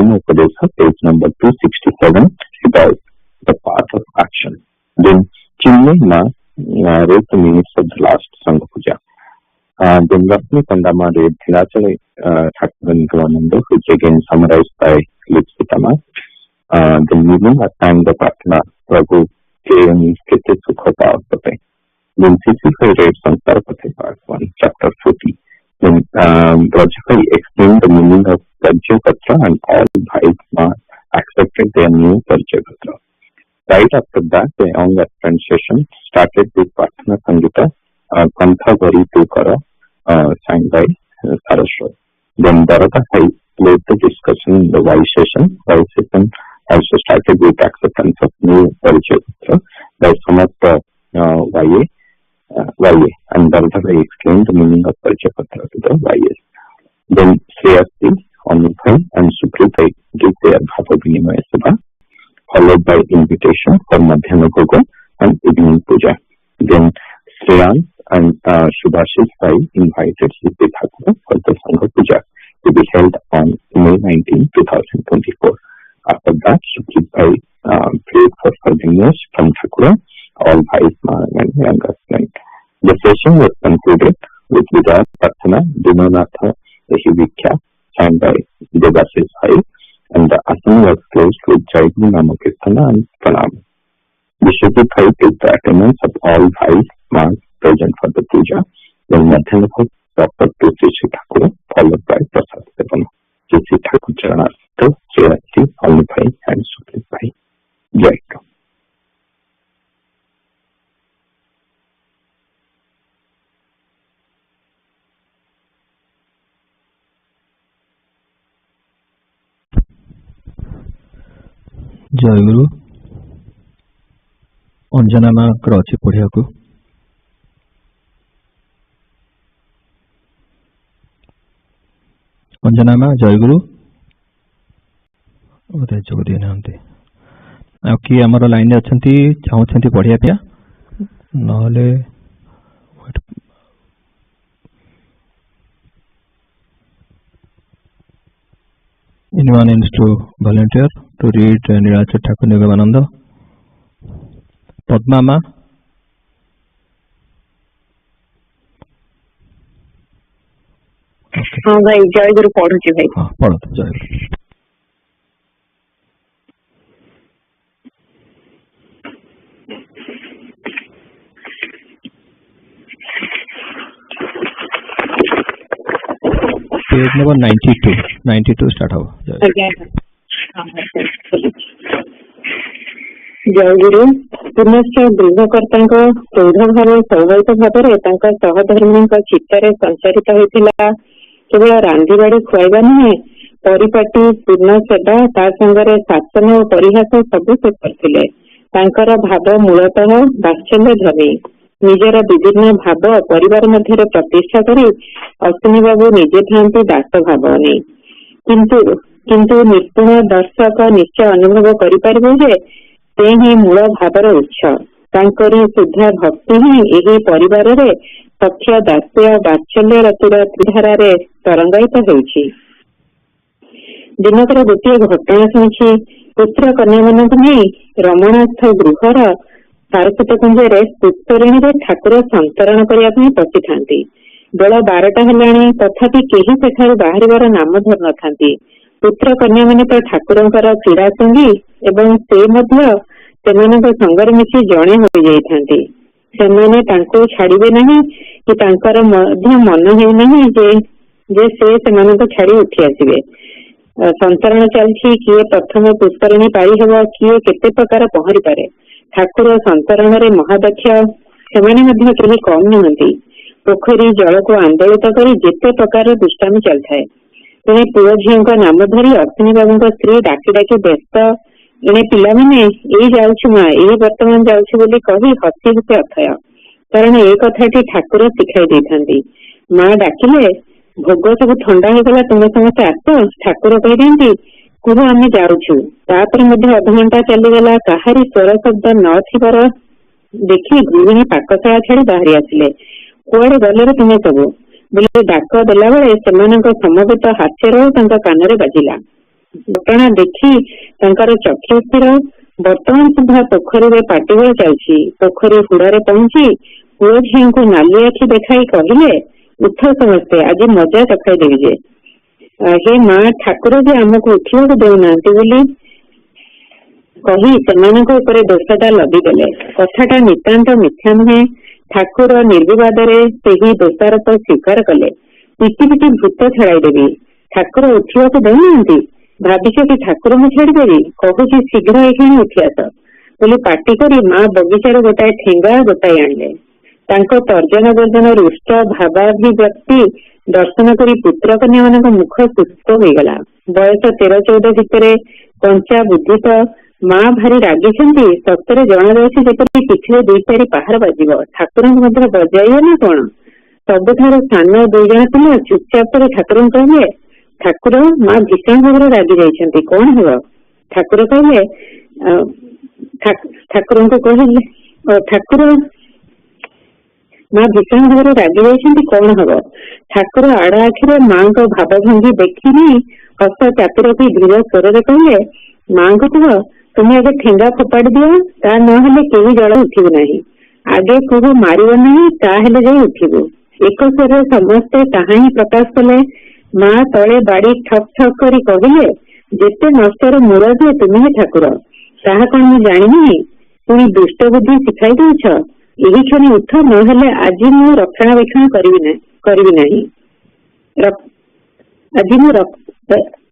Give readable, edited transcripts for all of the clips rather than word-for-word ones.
Upadesha, page number 267, about the path of action. Then Chinmay Ma read the minutes of the last Sangha Puja. Then Lakshmi Pandama read Thilachal Thakuran Gavananda, which again summarized by Lipsitama. The meaning at time the Pratna Prabhu came Kete Sukhota Pate. Then Sisifai read Sansara Pate part 1, chapter 40. Then Rajafai explained the meaning of Parjya Patra and all Bhais accepted their new Parjya Patra. Right after that, the young Efland session started with Pratna Sangita, Kantha Vari Tukara, sang by Saraswata. Then Bharata led the discussion in the Y session. Y session also started with acceptance of new Parjya Patra by some of the YA, and Bharata explained the meaning of Parjya Patra to the YA. Then Shreyasti, Anubhai and Sukrita give their Bhava Vinimaya Sabha, followed by invitation for Madhyana Bhoga and evening puja. Then Shreyans and Subhashis Bhai invited Siddhi Thakur for the Sangha Puja to be held on May 19, 2024. After that, Sukrit Bhai prayed for forgiveness from Thakur, all Bhais and younger friends. The session was concluded with Vidya Prarthana, Dinonatha Dehivikya, sang by Devasis Bhai, and the asana was closed with Jayaguru Namakirtana and Pranam. Vishwajit Bhai took the attendance of all Bhais present for the puja. Then Madhyana Bhog offered to Sri Thakur, followed by Prasad Sevana. Sri Thakur Charanasta, Shreyasti, Anubhai and Sukrit Bhai. Jayaguru. Jayaguru. Anjana माँ अच्छी पढ़िया को अंजना माँ जयगुरु जोग दी ना कि आमर line अच्छा चाहते पढ़िया पिया ना anyone is to volunteer to read Nilachar Thakur Nigamananda? Padma Ma? हाँ भाई जयगुरु पढ़ुची भाई. हाँ पढ़ो तो जयगुरु. पेज नंबर 92 स्टार्ट हो. जयगुरु पुनश्च गृहकर्ता प्रौढ़ भाव स्वाभाविक भाव सहधर्मी चित्त संचारित होता. केवल रांधिबाड़ी खुआवा नुहे परिपाटी पूर्ण सेवा ता संगे शासन और परिहास सब से करथिले. भाव मूलतः वात्सल्य धर्मी. निजर विभिन्न भाव परिवार मध्य प्रतिष्ठा करी अश्विनी बाबू निजे था दास भावनी. किंतु निपुण दर्शक निश्चय अनुभव करें से ही मूल भावर उत्स. शुद्ध भक्ति ही यही परिवार रे सख्य दास्य वात्सल्य रतिर धारा तरंगायित होइछि. दिनकर गोटे घटना शुणी पुत्र कन्या मान नहीं रमणास्थ गृहर सारस्वत कुंजरे पुष्परिणी ठाकुर संतरण करने पशि था. बेल 12टा है तथापि कहीं सेठार बाहर नाम धर न था. पुत्र कन्या मैंने तो ठाकुरंकर क्रीड़ा संगी एवं से संगर मिसी जड़े हो जाती. सेमाने तांको छाड़िबे नहीं कि तांकर मन है जे से छाड़ी उठी आसवे. संतरण चलती किए प्रथम पुष्परिणी पाई हेब किए केते प्रकार पहरी पारे. ठाकुर संतरण रे महादक्ष सेमाने कहीं कम नुहति. पोखरी जल को आंदोलित कर जेते प्रकार दुष्टामी चलता. तेने पुओ झील नाम धरी अश्विनी बाबू स्त्री डाकी डाकी व्यस्त. एने पिला मैंने यही जाऊँ माँ यही वर्तमान जाऊँ बोली कही हसी हसी अथय. कारण ये कथाटी ठाकुर शिखाई देते. माँ डाकिले भोग सब ठंडा होगला तुम समस्ते आस. ठाकुर कही कुह आम जाऊँ. अधघंटा चलीगला कहारी स्वर शब्द नथिबार देखी गृहिणी पाकशाला छाड़ी बाहरी आसिले. कुआड़े गले तुम्हें सब बोले डाक देला बेले समवेत हास्यर कान बाजिला. ଘଟଣା ଦେଖି ତାଙ୍କର ଚକ୍ଷୁ ସ୍ଥିର। ବର୍ତ୍ତମାନ ସୁଦ୍ଧା ପୋଖରୀରେ ପାଟିଗୋଳ ଚାଲିଛି। ପୋଖରୀ ହୁଡ଼ାରେ ପହଞ୍ଚି ପୁଅ ଝିଅଙ୍କୁ ନାଲି ଆଖି ଦେଖାଇ କହିଲେ, ଉଠ ସମସ୍ତେ, ଆଜି ମଜା ଚଖାଇ ଦେବି ଯେ। ହେ ମା, ଠାକୁର ଯେ ଆମକୁ ଉଠିବାକୁ ଦେଉନାହାନ୍ତି ବୋଲି କହି ସେମାନଙ୍କ ଉପରେ ଦୋଷଟା ଲଦିଦେଲେ। କଥାଟା ନିତାନ୍ତ ମିଥ୍ୟା ନୁହେଁ। ଠାକୁର ନିର୍ବିବାଦରେ ସେହି ଦୋଷାରୋପ ସ୍ୱୀକାର କଲେ। ପିଟି ପିଟି ଭୂତ ଛଡ଼ାଇଦେବି। ଠାକୁର ଉଠିବାକୁ ଦେଉନାହାନ୍ତି? ଭାବିଛ କି ଠାକୁରଙ୍କୁ ଛାଡ଼ିଦେବି? କହୁଛି ଶୀଘ୍ର ଏখানে ଉଠି ଆସ ବୋଲି ପାଟି କରି ମା ବଗିଚାରୁ ଗୋଟାଏ ଠେଙ୍ଗା ଗୋଟାଇ ଆଣିଲେ। ତାଙ୍କ ତର୍ଜନ ଗର୍ଜନ ରୁଷ୍ଟ ଭାବାଭିବ୍ୟକ୍ତି ଦର୍ଶନ କରି ପୁତ୍ର କନ୍ୟା ମାନଙ୍କ ମୁଖ ଶୁଷ୍କ ହୋଇଗଲା। ବୟସ 13-14 ଭିତରେ, କଞ୍ଚା ବୁଦ୍ଧିତ। ମା ଭାରି ରାଗିଛନ୍ତି। ସତରେ ଜଣାଯାଉଛି ଯେପରି ପିଠିରେ 2-4 ପାହାର ବାଜିବ। ଠାକୁରଙ୍କୁ ମଧ୍ୟ ବଜାଇବେ ନା କଣ? ସବୁଠାରୁ ସାନ 2 ଜଣ ପିଲା ଚୁପଚାପ କରି ଠାକୁରଙ୍କୁ କହିଲେ, ଠାକୁର, ମା ଭୀଷଣ ଭାବରେ ରାଗି ଯାଇଛନ୍ତି, କଣ ହେବ? ଠାକୁର କହିଲେ, ଠାକୁରଙ୍କୁ କହିଲେ, ଠାକୁର, ମା ଭୀଷଣ ଭାବରେ ରାଗି ଯାଇଛନ୍ତି, କଣ ହବ? ଠାକୁର ଆଡ଼ ଆଖିରେ ମାଙ୍କ ଭାବଭଙ୍ଗୀ ଦେଖିନି ହସ ଚାପି ରଖି ଧୀର ସ୍ୱରରେ କହିଲେ, ମାଙ୍କୁ କୁହ ତୁମେ ଏବେ ଠେଙ୍ଗା ଫୋପାଡ଼ି ଦିଅ, ତା ନହେଲେ କେହି ଜଳ ଉଠିବୁ ନାହିଁ। ଆଗେ କୁହ ମାରିବ ନାହିଁ, ତାହେଲେ ଯାଇ ଉଠିବୁ। ଏକ ସ୍ୱରରେ ସମସ୍ତେ ତାହା ହିଁ ପ୍ରକାଶ କଲେ। ମା ତଳେ ବାଡ଼ି ଠକ୍ ଠକ୍ କରି କହିଲେ, ଯେତେ ନଷ୍ଟର ମୂଳ ଯେ ତୁମେ ହିଁ ଠାକୁର, ତାହା କଣ ମୁଁ ଜାଣିନି? ପୁଣି ଦୁଷ୍ଟ ବୁଦ୍ଧି ଶିଖାଇ ଦେଉଛ। ଏହି କ୍ଷଣି ଉଠ, ନହେଲେ ଆଜି ମୁଁ ରକ୍ଷଣାବେକ୍ଷଣ କରିବି ନାହିଁ। ଆଜି ମୁଁ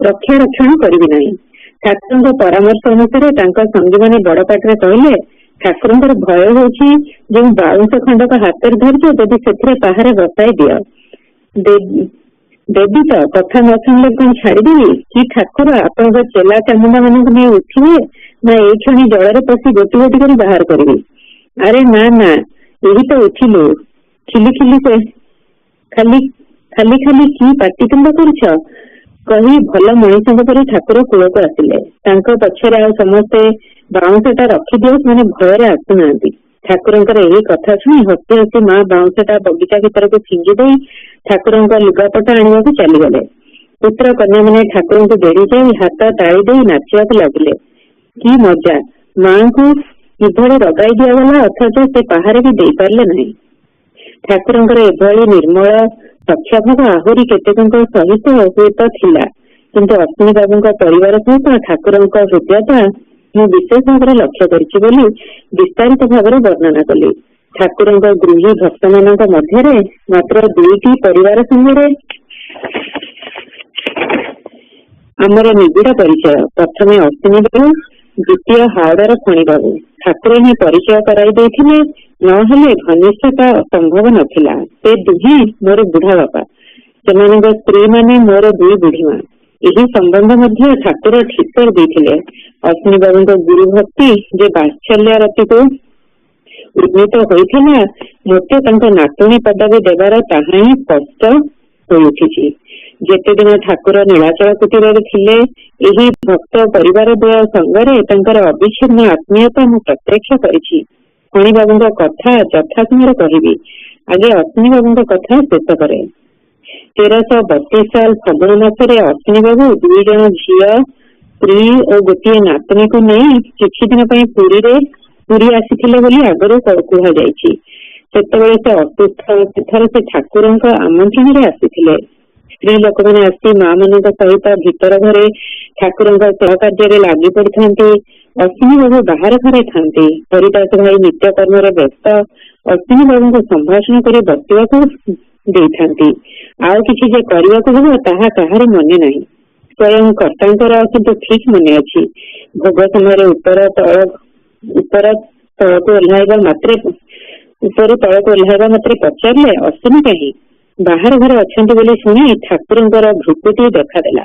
ରକ୍ଷାରକ୍ଷଣ କରିବି ନାହିଁ। ଠାକୁରଙ୍କ ପରାମର୍ଶ ଅନୁସାରେ ତାଙ୍କ ସଙ୍ଗୀମାନେ ବଡ ପାଟିରେ କହିଲେ, ଠାକୁରଙ୍କର ଭୟ ହେଉଛି, ଯେଉଁ ବାଉଁଶ ଖଣ୍ଡକ ହାତରେ ଧରିଛ, ଯଦି ସେଥିରେ ପାହାରେ ବସାଇ ଦିଅ। ଦେବି ତ, କଥା ନ ଶୁଣିଲେ କଣ ଛାଡ଼ିଦେବି? କି ଠାକୁର, ଆପଣଙ୍କ ଚେଲା ଚାମୁଣ୍ଡା ମାନଙ୍କୁ ନେଇ ଉଠିବେ ନା ଏଇ କ୍ଷଣି ଜଳରେ ପଶି ଗୋଟି ଗୋଟି କରି ବାହାର କରିବି? ଆରେ ନା ନା, ଏହି ତ ଉଠିଲୁ। ଖାଲି କି ପାଟିତୁଣ୍ଡ କରୁଛ କହି ଭଲ ମଣିଷଙ୍କ ପରି ଠାକୁର କୂଳକୁ ଆସିଲେ। ତାଙ୍କ ପଛରେ ଆଉ ସମସ୍ତେ ବାଉଁଶଟା ରଖିଦିଅ, ସେମାନେ ଭୟରେ ଆସୁନାହାନ୍ତି। ଠାକୁରଙ୍କର ଏହି କଥା ଶୁଣି ହସି ହସି ମା ବାଉଁଶଟା ବଗିଚା ଭିତରକୁ ଫିଙ୍ଗି ଦେଇ ଠାକୁରଙ୍କ ଲୁଗାପଟା ଆଣିବାକୁ ଚାଲିଗଲେ। ପୁତ୍ର କନ୍ୟାମାନେ ଠାକୁରଙ୍କୁ ବେଢି ଯାଇ ହାତ ତାଳି ଦେଇ ନାଚିବାକୁ ଲାଗିଲେ। କି ମଜା! ମାଙ୍କୁ କିଭଳି ରଗାଇ ଦିଆଗଲା, ଅଥଚ ସେ ପାହାରେ ବି ଦେଇପାରିଲେ ନାହିଁ। ଠାକୁରଙ୍କର ଏଭଳି ନିର୍ମଳ ସଖ୍ୟାଭାବ ଆହୁରି କେତେକଙ୍କ ସହିତ ହୁଏତ ଥିଲା, କିନ୍ତୁ ଅଶ୍ୱିନୀ ବାବୁଙ୍କ ପରିବାର ସହିତ ଠାକୁରଙ୍କ ହୃଦୟତା ମୁଁ ବିଶେଷ ଭାବରେ ଲକ୍ଷ୍ୟ କରିଛି ବୋଲି ବିସ୍ତାରିତ ଭାବରେ ବର୍ଣ୍ଣନା କଲି। ଠାକୁରଙ୍କ ଗୃହୀ ଭକ୍ତମାନଙ୍କ ମଧ୍ୟରେ ମାତ୍ର 2ଟି ପରିବାର ସାଙ୍ଗରେ ଆମର ନିବିଡ଼ ପରିଚୟ। ପ୍ରଥମେ ଅଶ୍ୱିନୀ ବାବୁ, ଦ୍ୱିତୀୟ ହାଓଡ଼ାର ଫଣୀ ବାବୁ। ଠାକୁର ହିଁ ପରିଚୟ କରାଇ ଦେଇଥିଲେ, ନହେଲେ ଘନିଷ୍ଠତା ସମ୍ଭବ ନଥିଲା। ସେ ଦୁହେଁ ମୋର ବୁଢା ବାପା, ସେମାନଙ୍କ ସ୍ତ୍ରୀ ମାନେ ମୋର 2 ବୁଢୀମା। ଏହି ସମ୍ବନ୍ଧ ମଧ୍ୟ ଠାକୁର ଠିକ୍ କରି ଦେଇଥିଲେ। ଅଶ୍ୱିନୀ ବାବୁଙ୍କ ଗୁରୁ ଭକ୍ତି ଯେ ବାତ୍ସଲ୍ୟରତିକୁ ଉନ୍ନୀତ ହୋଇଥିଲା, ମୋତେ ତାଙ୍କ ନାତୁଣୀ ପଦବୀ ଦେବାର ତାହା ହିଁ ସ୍ପଷ୍ଟ ହୋଇଉଠିଛି। ଯେତେଦିନ ଠାକୁର ନୀଳାଚଳ କୁଟୀରରେ ଥିଲେ, ଏହି ଭକ୍ତ ପରିବାର ଦ୍ୱୟ ସଙ୍ଗରେ ତାଙ୍କର ଅବିଚ୍ଛିନ୍ନ ଆତ୍ମୀୟତା ମୁଁ ପ୍ରତ୍ୟକ୍ଷ କରିଛି। ଫଣୀ ବାବୁଙ୍କ କଥା ଯଥା ସମୟରେ କହିବି, ଆଗେ ଅଶ୍ୱିନୀ ବାବୁଙ୍କ କଥା ଶେଷ କରେ। 1332 ସାଲ ଫଗୁଣ ମାସରେ ଅଶ୍ୱିନୀ ବାବୁ 2 ଜଣ ଝିଅ, ସ୍ତ୍ରୀ ଓ ଗୋଟିଏ ନାତୁଣୀକୁ ନେଇ କିଛି ଦିନ ପାଇଁ ପୁରୀ ଆସିଥିଲେ ବୋଲି ଆଗରୁ କୁହାଯାଇଛି। ସେତେବେଳେ ସେ ଅସୁସ୍ଥ ଅବସ୍ଥାରେ ସେ ଠାକୁରଙ୍କ ଆମନ୍ତ୍ରଣରେ ଆସିଥିଲେ। ସ୍ତ୍ରୀ ଲୋକମାନେ ଆସି ମା ମାନଙ୍କ ସହିତ ଭିତର ଘରେ ଠାକୁରଙ୍କ ସେବା କାର୍ଯ୍ୟରେ ଲାଗି ପଡିଥାନ୍ତି। ଅଶ୍ୱିନୀ ବାବୁ ବାହାର ଘରେ ଥାନ୍ତି। ହରିଦାସ ଭାଇ ନିତ୍ୟକର୍ମରେ ବ୍ୟସ୍ତ ଅଶ୍ୱିନୀ ବାବୁଙ୍କୁ ସମ୍ଭାଷଣ କରି ବସିବାକୁ ଦେଇଥାନ୍ତି। ଆଉ କିଛି ଯେ କରିବାକୁ ହେବ ତାହା କାହାରି ମନେ ନାହିଁ। ସ୍ୱୟଂ କର୍ତ୍ତାଙ୍କର କିନ୍ତୁ ଠିକ୍ ମନେ ଅଛି। ଭୋଗ ସମୟରେ ଉପରୁ ତଳକୁ ଓହ୍ଲାଇବା ମାତ୍ରେ ପଚାରିଲେ, ଅଶ୍ୱିନୀ କାହିଁ? ବାହାର ଘରେ ଅଛନ୍ତି ବୋଲି ଶୁଣି ଠାକୁରଙ୍କର ଭୃକୁଟି ଦେଖାଦେଲା।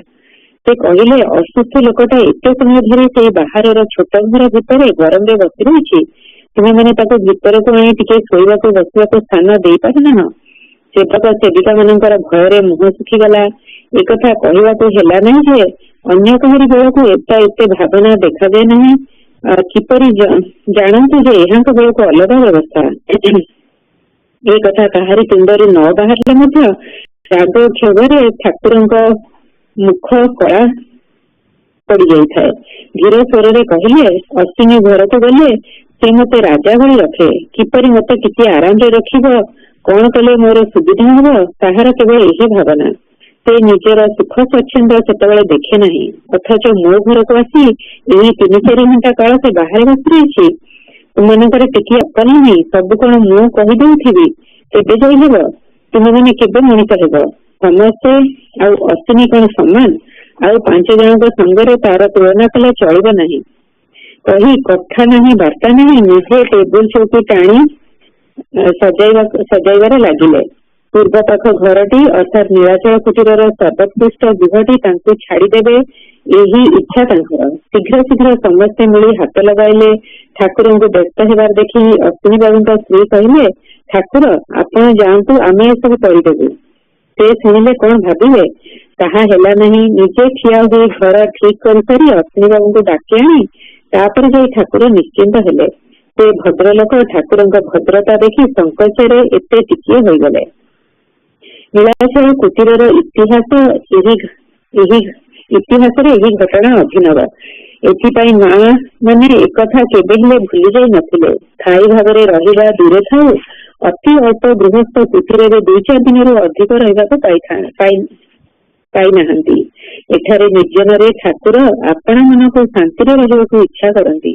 ସେ କହିଲେ, ଅସୁସ୍ଥ ଲୋକଟା ଏତେ ସମୟ ଧରି ସେଇ ବାହାରର ଛୋଟ ଘର ଭିତରେ ଗରମରେ ବସି ରହିଛି, ତୁମେମାନେ ତାକୁ ଭିତରକୁ ଆଣି ଟିକେ ଶୋଇବାକୁ ବସିବାକୁ ସ୍ଥାନ ଦେଇପାରିନାହଁ? ସେବକ ସେବିକା ମାନଙ୍କର ଭୟରେ ମୁହଁ ଶୁଖିଗଲା। ଏକଥା କହିବାକୁ ହେଲା ନାହିଁ ଯେ ଅନ୍ୟ କାହାରି ବେଳକୁ ଏତେ ଭାବନା ଦେଖାଯାଏ ନାହିଁ। କିପରି ଜାଣନ୍ତୁ ଯେ ଏହାଙ୍କ ବେଳକୁ ଅଲଗା ବ୍ୟବସ୍ଥା। ଏ କଥା କାହାରି ତୁଣ୍ଡରୁ ନ ବାହାରିଲେ ମଧ୍ୟ ରାଗ କ୍ଷୋଭରେ ଠାକୁରଙ୍କ ମୁଖ କଳା पड़ जाए। धीर स्वर कहले, अश्विनी घर को गले से मते राजा भली रखे, किपरि मते किसी आराम रे रखिब, कौन कले मोर सुविधा हम, ताहार केवल यही भावना। से निजर सुख स्वच्छंद से देखे नहीं, अथच मो घर को आसी यही 3-4 घंटा काल से बाहर बस रही। तुमर टिकी अकल नहीं, सब कौन मु कहीदेवी, केबे जाइब, तुम मैंने केबे मनीष हेब, समस्ते अश्विनी कौन समान, आउ 5 जन संगे तार तुलना कले चलिब नहीं। कही कथा नहीं वार्ता नहीं, निजे टेबुल चौकी टाणी सजाइबार लगिले। पूर्व पाख घरटी अर्थात नीलाचल कुटीर सर्वोत्कृष्ट गृहटी तांकु छाड़ीदेवे यही इच्छा तांकर। शीघ्र शीघ्र समस्ते मिली हाथ लगाइले। ठाकुर को व्यस्त होबार देखी अश्विनी बाबू स्त्री कहले, ठाकुर आपण जातु, आमे सब करदेबु। से शुणिले कौन भाविले, ताहा हेला नहीं। निजे ठिया हुई घर ठीक कर सारी अश्विनी बाबू को डाकी आनी तापर जाई ठाकुर निश्चिंत हेले। से भद्रलोक ठाकुर भद्रता देखी संकोचरे एते टिकिए हो गले। नीलाचल कुटीर इतिहास यही घटना अभिनव। एथिपाई माँ माने एक कथा केबे हेले भूली जाई नथिले। स्थायी भाव में रहिबा दूरे थाउ, अति अल्प गृहस्थ कुटीर 2-4 दिन अधिक रहा पाई नाहंती। एठारे निर्जन रे ठाकुर आपण मन को शांति रहिबाकु इच्छा करती।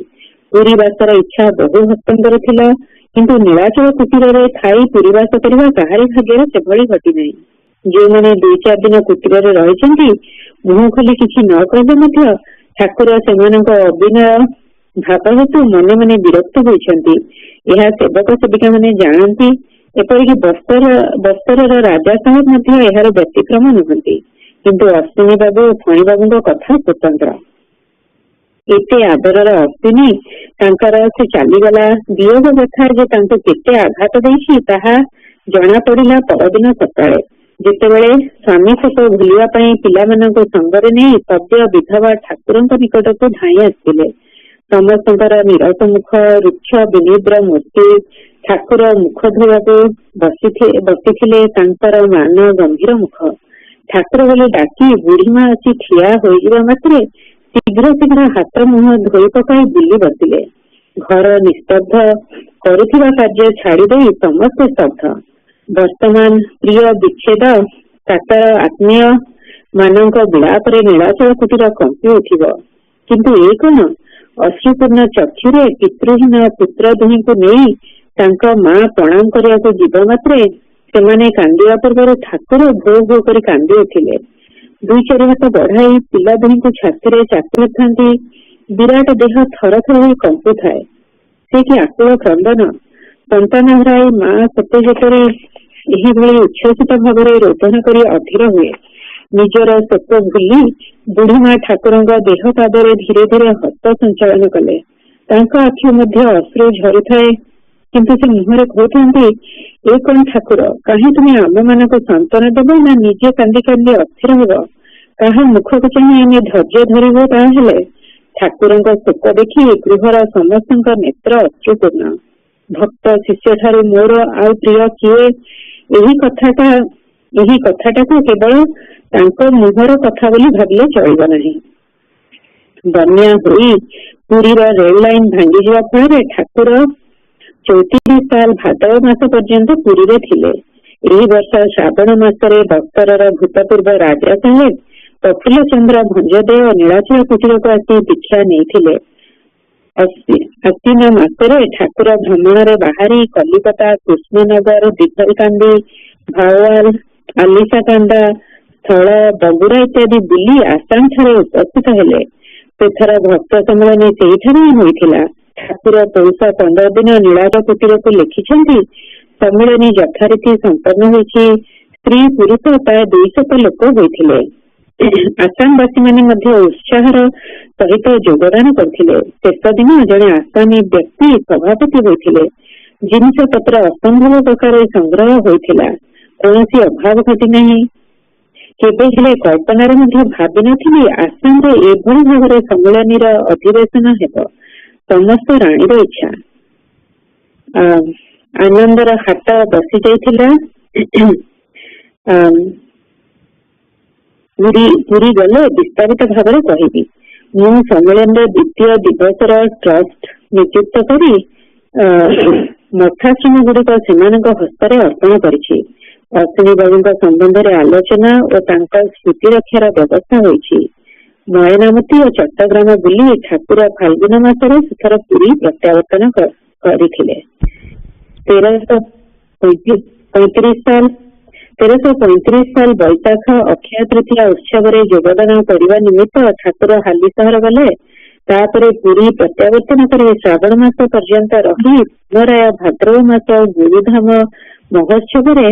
पुरी बासर इच्छा बहु भक्तंकर थिला, किंतु नीलाचल कुटीर रे थाई पुरीवास करबा काहारी भाग्य सेभली घटी नहीं। जो मैंने 2-4 दिन कुटीर रे रहिसेंती, मुह खोली किछि न कहले मध्य ठाकुर सेमानक अभिनय भाव हेतु मने मने विरक्त होइछंती। यह सेवक सेविका माने जानती। एपरिक बस्तर राजा साहेब मध्य यार व्यतिक्रम नुहंती, किंतु अश्विनी बाबू फणी बाबू कथा स्वतंत्र। एते आदरर अश्विनी तांकर से चलीगला। वियोग व्यथा जे तांको केते आघात देछि ताहा जना पड़िला परदिन सकाळे, जेतेबेले स्वामी शोक भूलिया पई पिलामानंको संगरे नै सद्य विधवा ठाकुरंक निकटको धाई आसिले। समस्तंकर निरस मुख, रुक्ष विनिद्र मूर्ति। ठाकुर मुख धोवाको बसिथिले, तांकर मान गंभीर मुख। ठाकुर बोले डाकी बुढ़ी माँ आसी ठिया होइजिबा मात्रे शीघ्र शीघ्र हाथ मुह धोई पकाई बुली बसिले। घर निस्तब्ध, करुथिबा कार्य छाड़ी समस्ते स्तब्ध। वर्तमान प्रिय विच्छेद कातर आत्मीय मानक विलाप नीलाचल कुटीर कंपी उठिब, किंतु ए कौन अश्रुपूर्ण चक्षुरे पितृहीन पुत्र दुही को नहीं तांका माँ प्रणाम करने जीव मात्रे सेमाने कांदिया पूर्व ठाकुर भो भो कर कांदी उठिले। 2-4 हाथ बढ़ाई पिला दुही को छाती रे चापी था। विराट देह थर थर हो कंपु थाए। से कि आकुल क्रंदन। संतान हराई माँ सत्य जेतरे यही भली उच्छ्वसित भाव रोदन कर अधीर हुए। निजर शोक भूली बुढ़ी माँ ठाकुर देह पादरे धीरे धीरे हस्त संचालन कले। आखि मध्य अश्रु झरू थाए, किंतु से मुहरे कहते ए कौन ठाकुर, कहीं तुम्हें आम मान को सांत्वना देव ना निजे कांदी कांदी अस्थिर होब, कहा मुख को चाहिए आम धैर्य धरब। ताहले ठाकुर शोक देखी गृहर समस्त नेत्र अश्रुपूर्ण। भक्त शिष्य ठारू मोर आउ प्रिय किए, यही कथाटा को केवल तांको मुहर कथा बोली भाविले चलिब नहीं। बन्या होई पुरी रेल लाइन भांगी जावा फल ठाकुर 34 साल भाद्रव मास पर्यंत पुरी रे थिले। एही वर्ष श्रावण मासरे बस्तर भूतपूर्व राजा साहेब प्रफुल्ल चंद्र भंजदेव नीलाचल कुटीर को आसी दीक्षा नहीं। आश्विन मासरे ठाकुर भ्रमण रे बाहरी कलिकता, कृष्णनगर, दिघलकांदी, भावाल, आलिसाकांदा, स्थल, बगुड़ा इत्यादि बुली आसाम ठारे उपस्थित हेले। सेथर भक्त सम्मेलन सेहिठारे होइथिला। ठाकुर पौष 15 दिन नीलाचल कुटीर को लिखिछंती। सम्मेलन यथारीति संपन्न होइछि। स्त्री पुरुष प्राय 200 लोक होइथिले। आसामवासी माने मध्य उत्साहर सहित योगदान करथिले। शेष दिन जड़े आसामी व्यक्ति सभापति होइथिले। जिनिष पत्र असंभव प्रकार संग्रह होइथिला। कौनसी अभाव घटी नहीं। केबे हेले कल्पनार मध्य भाबी नथिली आसाम रे एभली भाବରେ सम्मेलनीर अधिवेशन हेब। समस्त राणीर इच्छा। आनंदर हाथ बसी जाइथिला। पुरी गले विस्तारित भाव में कहबी। ମୁଁ ସମ୍ମିଳନୀର ଦ୍ୱିତୀୟ ଦିବସର ଟ୍ରଷ୍ଟ ନିଯୁକ୍ତ କରି ମଠାଶ୍ରମ ଗୁଡିକ ସେମାନଙ୍କ ହସ୍ତରେ ଅର୍ପଣ କରିଛି। ଅଶ୍ୱିନୀ ବାବୁଙ୍କ ସମ୍ବନ୍ଧରେ ଆଲୋଚନା ଓ ତାଙ୍କ ସ୍ମୃତି ରକ୍ଷାର ବ୍ୟବସ୍ଥା ହୋଇଛି। ମୟନାମତି ଓ ଚଟ୍ଟଗ୍ରାମ ବୁଲି ଠାକୁର ଫାଲ୍ଗୁନ ମାସରେ ସେଥର ପୁରୀ ପ୍ରତ୍ୟାବର୍ତ୍ତନ କରିଥିଲେ। 1335 ସାଲ ବୈଶାଖ ଅକ୍ଷୟ ତୃତୀୟା ଉତ୍ସବରେ ଯୋଗଦାନ କରିବା ନିମିତ୍ତ ଠାକୁର ହାଲି ସହର ଗଲେ। ତାପରେ ପୁରୀ ପ୍ରତ୍ୟାବର୍ତ୍ତନ କରି ଶ୍ରାବଣ ମାସ ପର୍ଯ୍ୟନ୍ତ ରହି ପୁନରାୟ ଭାଦ୍ରବ ମାସ ଗୁରୁଧାମ ମହୋତ୍ସବରେ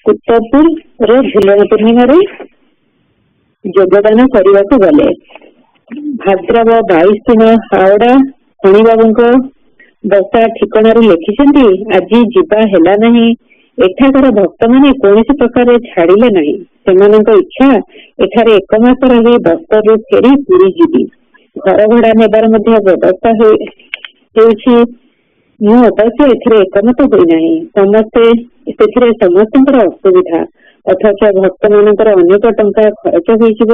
କୁତ୍ତପୁର ଝୁଲଣ ପୂର୍ଣ୍ଣିମାରେ ଯୋଗଦାନ କରିବାକୁ ଗଲେ। ଭାଦ୍ରବ 22 ଦିନ ହାଓଡା ଫଣିବାବୁଙ୍କ ବସା ଠିକଣାରୁ ଲେଖିଛନ୍ତି, ଆଜି ଯିବା ହେଲା ନାହିଁ। ଏଠାକାର ଭକ୍ତମାନେ କୌଣସି ପ୍ରକାରେ ଛାଡ଼ିଲେ ନାହିଁ। ସେମାନଙ୍କ ଇଚ୍ଛା ଏଠାରେ 1 ମାସ ରହି ବସ୍ତରରୁ ଫେରି ପୁରୀ ଯିବି। ଘର ଭଡା ନେବାର ମଧ୍ୟ ବ୍ୟବସ୍ଥା ହେଉଛି। ମୁଁ ଅବଶ୍ୟ ଏଥିରେ ଏକମତ ହୋଇନାହିଁ। ସେଥିରେ ସମସ୍ତଙ୍କର ଅସୁବିଧା, ଅଥଚ ଭକ୍ତମାନଙ୍କର ଅନେକ ଟଙ୍କା ଖର୍ଚ୍ଚ ହୋଇଯିବ।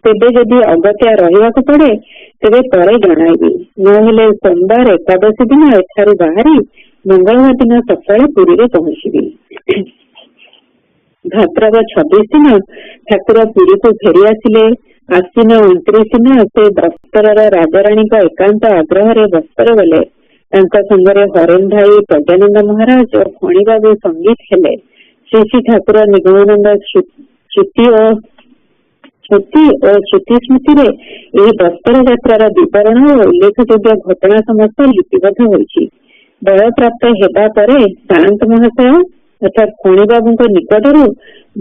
ତେବେ ଯଦି ଅଗତ୍ୟା ରହିବାକୁ ପଡେ ତେବେ ପରେ ଜଣାଇବି। ନହେଲେ ସୋମବାର ଏକାଦଶୀ ଦିନ ଏଠାରୁ ବାହାରି ମଙ୍ଗଳବାର ଦିନ ସକାଳେ ପୁରୀରେ ପହଞ୍ଚିବି। ଭାଦ୍ରବ 26 ଦିନ ଠାକୁର ପୁରୀକୁ ଫେରି ଆସିଲେ। ଆଶ୍ଵିନ 29 ଦିନ ସେ ବସ୍ତରର ରାଜାରାଣୀଙ୍କ ଏକାନ୍ତ ଆଗ୍ରହରେ ବସ୍ତର ଗଲେ। ତାଙ୍କ ସଙ୍ଗରେ ହରେନ ଭାଇ, ପ୍ରଜ୍ଞାନନ୍ଦ ମହାରାଜ ଓ ଫଣିବାବୁ ସଙ୍ଗୀତ ହେଲେ। ଶ୍ରୀ ଠାକୁର ନିଗମାନନ୍ଦ ଶ୍ରୁତି ଓ ଶ୍ରୁତି ସ୍ମୃତିରେ ଏହି ବସ୍ତର ଯାତ୍ରାର ବିବରଣ ଓ ଉଲ୍ଲେଖଯୋଗ୍ୟ ଘଟଣା ସମସ୍ତ ଲିପିବଦ୍ଧ ହୋଇଛି। ବଳପ୍ରାପ୍ତ ହେବା ପରେ ସାଆନ୍ତ ମହାଶୟ ଅର୍ଥାତ୍ ଫଣିବାବୁଙ୍କ ନିକଟରୁ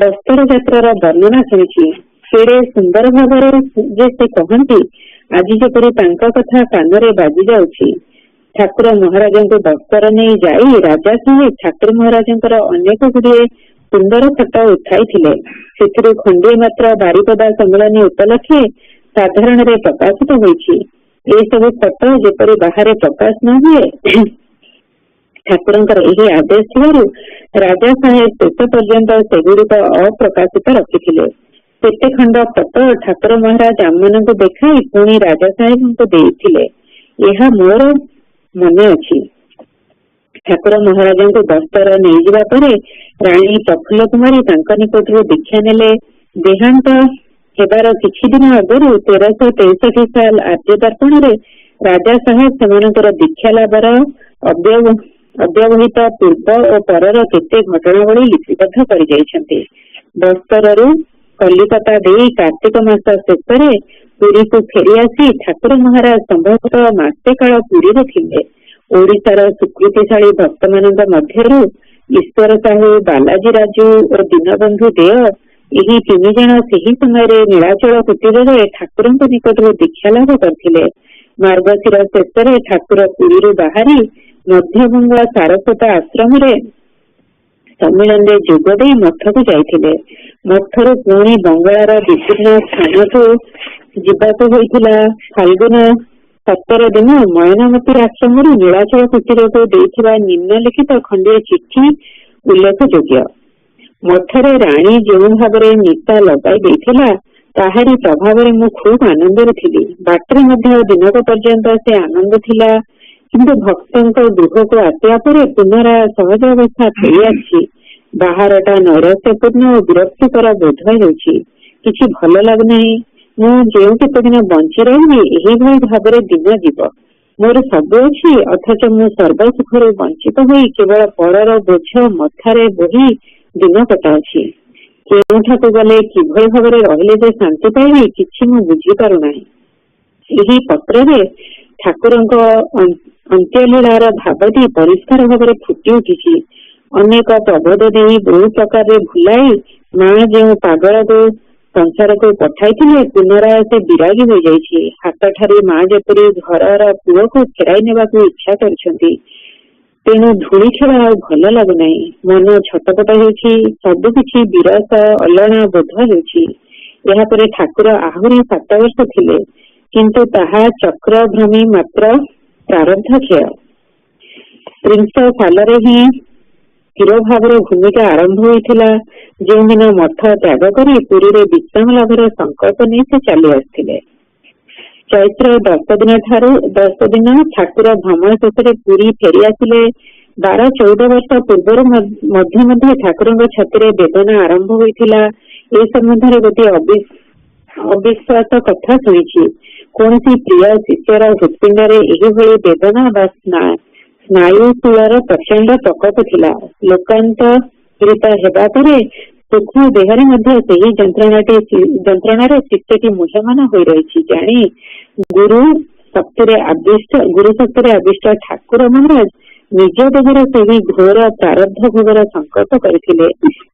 ବସ୍ତର ଯାତ୍ରାର ବର୍ଣ୍ଣନା ଶୁଣିଛି। କେଡେ ସୁନ୍ଦର ଭାବରେ ଯେ ସେ କହନ୍ତି, ଆଜି ଯେପରି ତାଙ୍କ କଥା କାନରେ ବାଜି ଯାଉଛି। ଠାକୁର ମହାରାଜଙ୍କୁ ବସ୍ତର ନେଇ ଯାଇ ରାଜା ସାହେବ ଠାକୁର ମହାରାଜଙ୍କର ଅନେକ ଗୁଡିଏ ସୁନ୍ଦର ଫଟୋ ଉଠାଇଥିଲେ। ସେଥିରୁ ଖଣ୍ଡିଏ ମାତ୍ର ବାରିପଦା ସମ୍ମିଳନୀ ଉପଲକ୍ଷେ ସାଧାରଣରେ ପ୍ରକାଶିତ ହୋଇଛି। ଏସବୁ ଫଟୋ ଯେପରି ବାହାରେ ପ୍ରକାଶ ନ ହୁଏ, ଠାକୁରଙ୍କର ଏହି ଆଦେଶ ଥିବାରୁ ରାଜା ସାହେବ ଶେଷ ପର୍ଯ୍ୟନ୍ତ ସେଗୁଡିକ ଅପ୍ରକାଶିତ ରଖିଥିଲେ। କେତେ ଖଣ୍ଡ ଫଟୋ ଠାକୁର ମହାରାଜ ଆମମାନଙ୍କୁ ଦେଖାଇ ପୁଣି ରାଜା ସାହେବଙ୍କୁ ଦେଇଥିଲେ, ଏହା ମୋର ମନେ ଅଛି। ଠାକୁର ମହାରାଜଙ୍କୁ ବସ୍ତର ନେଇଯିବା ପରେ ରାଣୀ ପ୍ରଫୁଲ୍ଲ କୁମାରୀ ତାଙ୍କ ନିକଟରୁ ଦୀକ୍ଷା ନେଲେ। ଦେହାନ୍ତ ହେବାର କିଛି ଦିନ ଆଗରୁ 1363 ସାଲ ଆର୍ଯ୍ୟ ଦର୍ପଣରେ ରାଜା ସାହେବ ସେମାନଙ୍କର ଦୀକ୍ଷା ଲାଭର ଅବ୍ୟବହିତ ପୂର୍ବ ଓ ପରର କେତେ ଘଟଣାବଳୀ ଲିପିବଦ୍ଧ କରିଯାଇଛନ୍ତି। ବସ୍ତରରୁ କଲିକତା ଦେଇ କାର୍ତ୍ତିକ ମାସ ଶେଷରେ ପୁରୀକୁ ଫେରିଆସି ଠାକୁର ମହାରାଜ ସମ୍ଭବତଃ ମାସେ କାଳ ପୁରୀରେ ଥିଲେ। ଓଡିଶାର ସ୍ୱୀକୃତିଶାଳୀ ଭକ୍ତମାନଙ୍କ ମଧ୍ୟରୁ ଈଶ୍ୱର ସାହୁ, ବାଲାଜୀ ରାଜୁ ଓ ଦୀନବନ୍ଧୁ ଦେୟ ଏହି 3 ଜଣ ସେହି ସମୟରେ ନୀଳାଚଳ କୁଟୀରରେ ଠାକୁରଙ୍କ ନିକଟରୁ ଦୀକ୍ଷା ଲାଭ କରିଥିଲେ। ମାର୍ଗଶିର ଶେଷରେ ଠାକୁର ପୁରୀରୁ ବାହାରି ମଧ୍ୟବଙ୍ଗ ସାରସ୍ୱତ ଆଶ୍ରମରେ ସମ୍ମିଳନୀରେ ଯୋଗ ଦେଇ ମଠକୁ ଯାଇଥିଲେ। ମଠରୁ ପୁଣି ବଙ୍ଗଳାର ବିଭିନ୍ନ ସ୍ଥାନକୁ ଯିବାକୁ ହୋଇଥିଲା। ଫାଲ୍ଗୁନ 17 ଦିନ ମୟନାମତି ଆଶ୍ରମରୁ ନୀଳାଚଳ କୁଟୀରକୁ ଦେଇଥିବା ନିମ୍ନଲିଖିତ ଖଣ୍ଡିଏ ଚିଠି ଉଲ୍ଲେଖଯୋଗ୍ୟ। ମଠରେ ରାଣୀ ଯେଉଁ ଭାବରେ ନିଶା ଲଗାଇ ଦେଇଥିଲା, ତାହାରି ପ୍ରଭାବରେ ମୁଁ ଖୁବ୍ ଆନନ୍ଦରେ ଥିଲି। ବାଟରେ ମଧ୍ୟ ଦିନକ ପର୍ଯ୍ୟନ୍ତ ସେ ଆନନ୍ଦ ଥିଲା। କିନ୍ତୁ ଭକ୍ତଙ୍କ ଗୃହକୁ ଆସିବା ପରେ ପୁନରାୟ ସହଜ ଅବସ୍ଥା ଫେରିଆସିଛି। ବାହାରଟା ନୈରାଶ୍ୟପୂର୍ଣ୍ଣ ଓ ବିରକ୍ତିକର ବୋଧ ହେଉଛି। କିଛି ଭଲ ଲାଗୁନାହିଁ। ମୁଁ ଯେଉଁ କେତେ ଦିନ ବଞ୍ଚି ରହିବି ଏହିଭଳି ଭାବରେ ଦିନ ଯିବ। ମୋର ସବୁ ଅଛି, ଅଥଚ ମୁଁ ସର୍ବସୁଖରୁ ବଞ୍ଚିତ ହୋଇ କେବଳ ପରର ବୋଝ ମଥାରେ ବୋହି ଦିନ କଟାଉଛି। କେଉଁଠାକୁ ଗଲେ କିଭଳି ଭାବରେ ରହିଲେ ଯେ ଶାନ୍ତି ପାଇବି, କିଛି ମୁଁ ବୁଝିପାରୁନାହିଁ। ଏହି ପତ୍ରରେ ଠାକୁରଙ୍କ ଅନ୍ତ୍ୟଲୀଳାର ଭାବଟି ପରିଷ୍କାର ଭାବରେ ଫୁଟି ଉଠିଛି। ଅନେକ ପ୍ରବୋଧ ଦେଇ ବହୁ ପ୍ରକାରରେ ଭୁଲାଇ ମା ଯେଉଁ ପାଗଳକୁ ସଂସାରକୁ ପଠାଇଥିଲେ, ପୁନରାୟ ସେ ବିରାଗୀ ହୋଇଯାଇଛି। ହାତ ଠାରି ମା ଯେପରି ଘରର ପୁଅକୁ ଫେରାଇ ନେବାକୁ ଇଚ୍ଛା କରୁଛନ୍ତି। ତେଣୁ ଧୂଳି ଖେଳ ଆଉ ଭଲ ଲାଗୁନାହିଁ। ମନ ଛଟପଟ ହେଉଛି। ସବୁକିଛି ବିରସ ଅଲଣା ବୋଧ ହେଉଛି। ଏହାପରେ ଠାକୁର ଆହୁରି 7 ବର୍ଷ ଥିଲେ, କିନ୍ତୁ ତାହା ଚକ୍ର ଭ୍ରମୀ ମାତ୍ର ପ୍ରାରବ୍ଧ କ୍ଷୟ। 30 ସାଲରେ ହିଁ ସ୍ଥିର ଭାବରେ ଭୂମିକା ଆରମ୍ଭ ହୋଇଥିଲା। ଯେଉଁଦିନ ମଠ ତ୍ୟାଗ କରି ପୁରୀରେ ବିଶ୍ରାମ ଲାଭର ସଂକଳ୍ପ ନେଇ ସେ ଚାଲି ଆସିଥିଲେ। ଚୈତ୍ର 10 ଦିନ ଠାକୁର ଭ୍ରମଣ ଶେଷରେ ପୁରୀ ଫେରି ଆସିଲେ। 12-14 ବର୍ଷ ପୂର୍ବରୁ ମଧ୍ୟ ଠାକୁରଙ୍କ ଛାତିରେ ବେଦନା ଆରମ୍ଭ ହୋଇଥିଲା। ଏ ସମ୍ବନ୍ଧରେ ଗୋଟିଏ ଅବିଶ୍ୱାସ କଥା ଶୁଣିଛି। କୌଣସି ପ୍ରିୟ ଶିଷ୍ୟର ହୃତ୍ପିଣ୍ଡରେ ଏହିଭଳି ବେଦନା ବା ସ୍ନାୟୁ ତୁଳର ପ୍ରଚଣ୍ଡ ପ୍ରକୋପ ଥିଲା। ଲୋକାନ୍ତରିତ ହେବା ପରେ ସୂକ୍ଷ୍ମ ଦେହରେ ମଧ୍ୟ ସେହି ଯନ୍ତ୍ରଣାରେ ଶିଷ୍ୟଟି ମୁହ୍ୟମାନ ହୋଇ ରହିଛି ଜାଣି ଗୁରୁ ଶକ୍ତିରେ ଆବିଷ୍ଟ ଠାକୁର ମହାରାଜ ନିଜ ଦେହର ସେହି ଘୋର ପ୍ରାରବ୍ଧ ଭୋଗର ସଂକଳ୍ପ କରିଥିଲେ।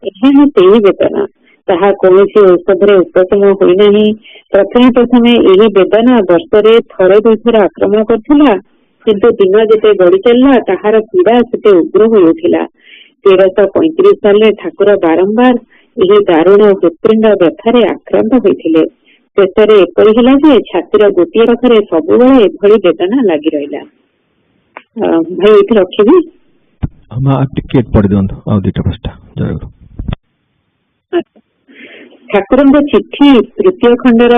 ଏହା ହିଁ ସେହି ବେଦନା। ତାହା କୌଣସି ଔଷଧରେ ଉପଶମ ହୋଇନାହିଁ। ପ୍ରଥମେ ଏହି ବେଦନା ବର୍ଷରେ 1-2 ଆକ୍ରମଣ କରୁଥିଲା, କିନ୍ତୁ ଦିନ ଯେତେ ଗଡ଼ି ଚାଲିଲା ତାହାର ପୀଡ଼ା ସେତେ ଉଗ୍ର ହୋଇଉଠିଲା। 1335 ସାଲରେ ଠାକୁର ବାରମ୍ବାର ଏହି ଦାରୁଣ ହୃତ୍ପିଣ୍ଡ ବ୍ୟଥାରେ ଆକ୍ରାନ୍ତ ହୋଇଥିଲେ। ଶେଷରେ ଏପରି ହେଲା ଯେ ଛାତିର ଗୋଟିଏ ପାଖରେ ସବୁବେଳେ ଏଭଳି ବେଦନା ଲାଗି ରହିଲା। ଭାଇ ଏଇଠି ରଖିବି। ଠାକୁରଙ୍କ ଚିଠି ତୃତୀୟ ଖଣ୍ଡର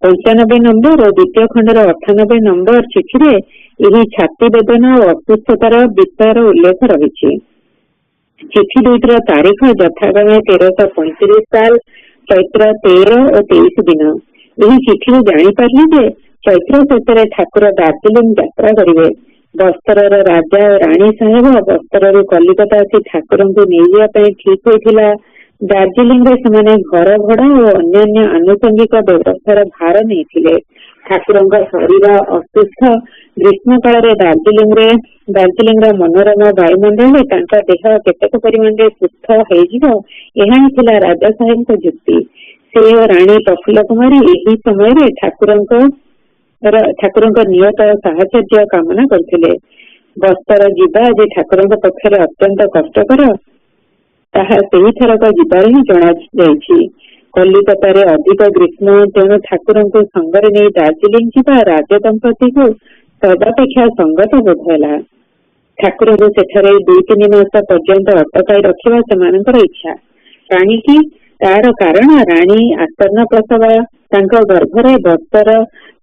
95 ନମ୍ବର ଓ ଦ୍ୱିତୀୟ ଖଣ୍ଡର 98 ନମ୍ବର ଚିଠିରେ ଏହି ଛାତି ବେଦନା ଓ ଅସୁସ୍ଥତାର ବିଷୟର ଉଲ୍ଲେଖ ରହିଛି। ଚିଠି ଦୁଇଟିର ତାରିଖ ଯଥାକ୍ରମେ 1335 ସାଲ ଚୈତ୍ର 13 ଓ 23 ଦିନ। ଏହି ଚିଠିରୁ ଜାଣିପାରିଲି ଯେ ଚୈତ୍ର ଶେଷରେ ଠାକୁର ଦାର୍ଜିଲିଂ ଯାତ୍ରା କରିବେ। ବସ୍ତରର ରାଜା ଓ ରାଣୀ ସାହେବ ବସ୍ତରରୁ କଲିକତା ଆସି ଠାକୁରଙ୍କୁ ନେଇଯିବା ପାଇଁ ଠିକ ହୋଇଥିଲା। ଦାର୍ଜିଲିଂରେ ସେମାନେ ଘର ଭଡ଼ା ଓ ଅନ୍ୟାନ୍ୟ ଆନୁଷଙ୍ଗିକ ବ୍ୟବସ୍ଥାର ଭାର ନେଇଥିଲେ। ଠାକୁରଙ୍କ ଶରୀର ଅସୁସ୍ଥ। ଗ୍ରୀଷ୍ମ କାଳରେ ଦାର୍ଜିଲିଂର ମନୋରମ ବାୟୁମଣ୍ଡଳରେ ତାଙ୍କ ଦେହ କେତେକ ପରିମାଣରେ ସୁସ୍ଥ ହେଇଯିବ, ଏହା ହିଁ ଥିଲା ରାଜା ସାହେବଙ୍କ ଯୁକ୍ତି। ସେ ଓ ରାଣୀ ପ୍ରଫୁଲ୍ଲ କୁମାରୀ ଏହି ସମୟରେ ଠାକୁରଙ୍କ ନିୟତ ସାହଚର୍ଯ୍ୟ କାମନା କରିଥିଲେ। ବସ୍ତର ଯିବା ଯେ ଠାକୁରଙ୍କ ପକ୍ଷରେ ଅତ୍ୟନ୍ତ କଷ୍ଟକର, ତାହା ସେହିଥରକ ଯିବାରେ ହିଁ ଜଣାଯାଇଛି। କଲିକତାରେ ଅଧିକ ଗ୍ରୀଷ୍ମ, ତେଣୁ ଠାକୁରଙ୍କୁ ସଙ୍ଗରେ ନେଇ ଦାର୍ଜିଲିଂ ଯିବା ରାଜଦମ୍ପତିକୁ ସଦାପେକ୍ଷା ସଙ୍ଗତ ବୋଧ ହେଲା। ଠାକୁରଙ୍କୁ ସେଠାରେ 2-3 ମାସ ପର୍ଯ୍ୟନ୍ତ ଅଟକାଇ ରଖିବା ସେମାନଙ୍କର ଇଚ୍ଛା। କାହିଁକି? ତାର କାରଣ ରାଣୀ ଆସନ୍ନ ପ୍ରସବ। ତାଙ୍କ ଗର୍ଭରେ ବସ୍ତର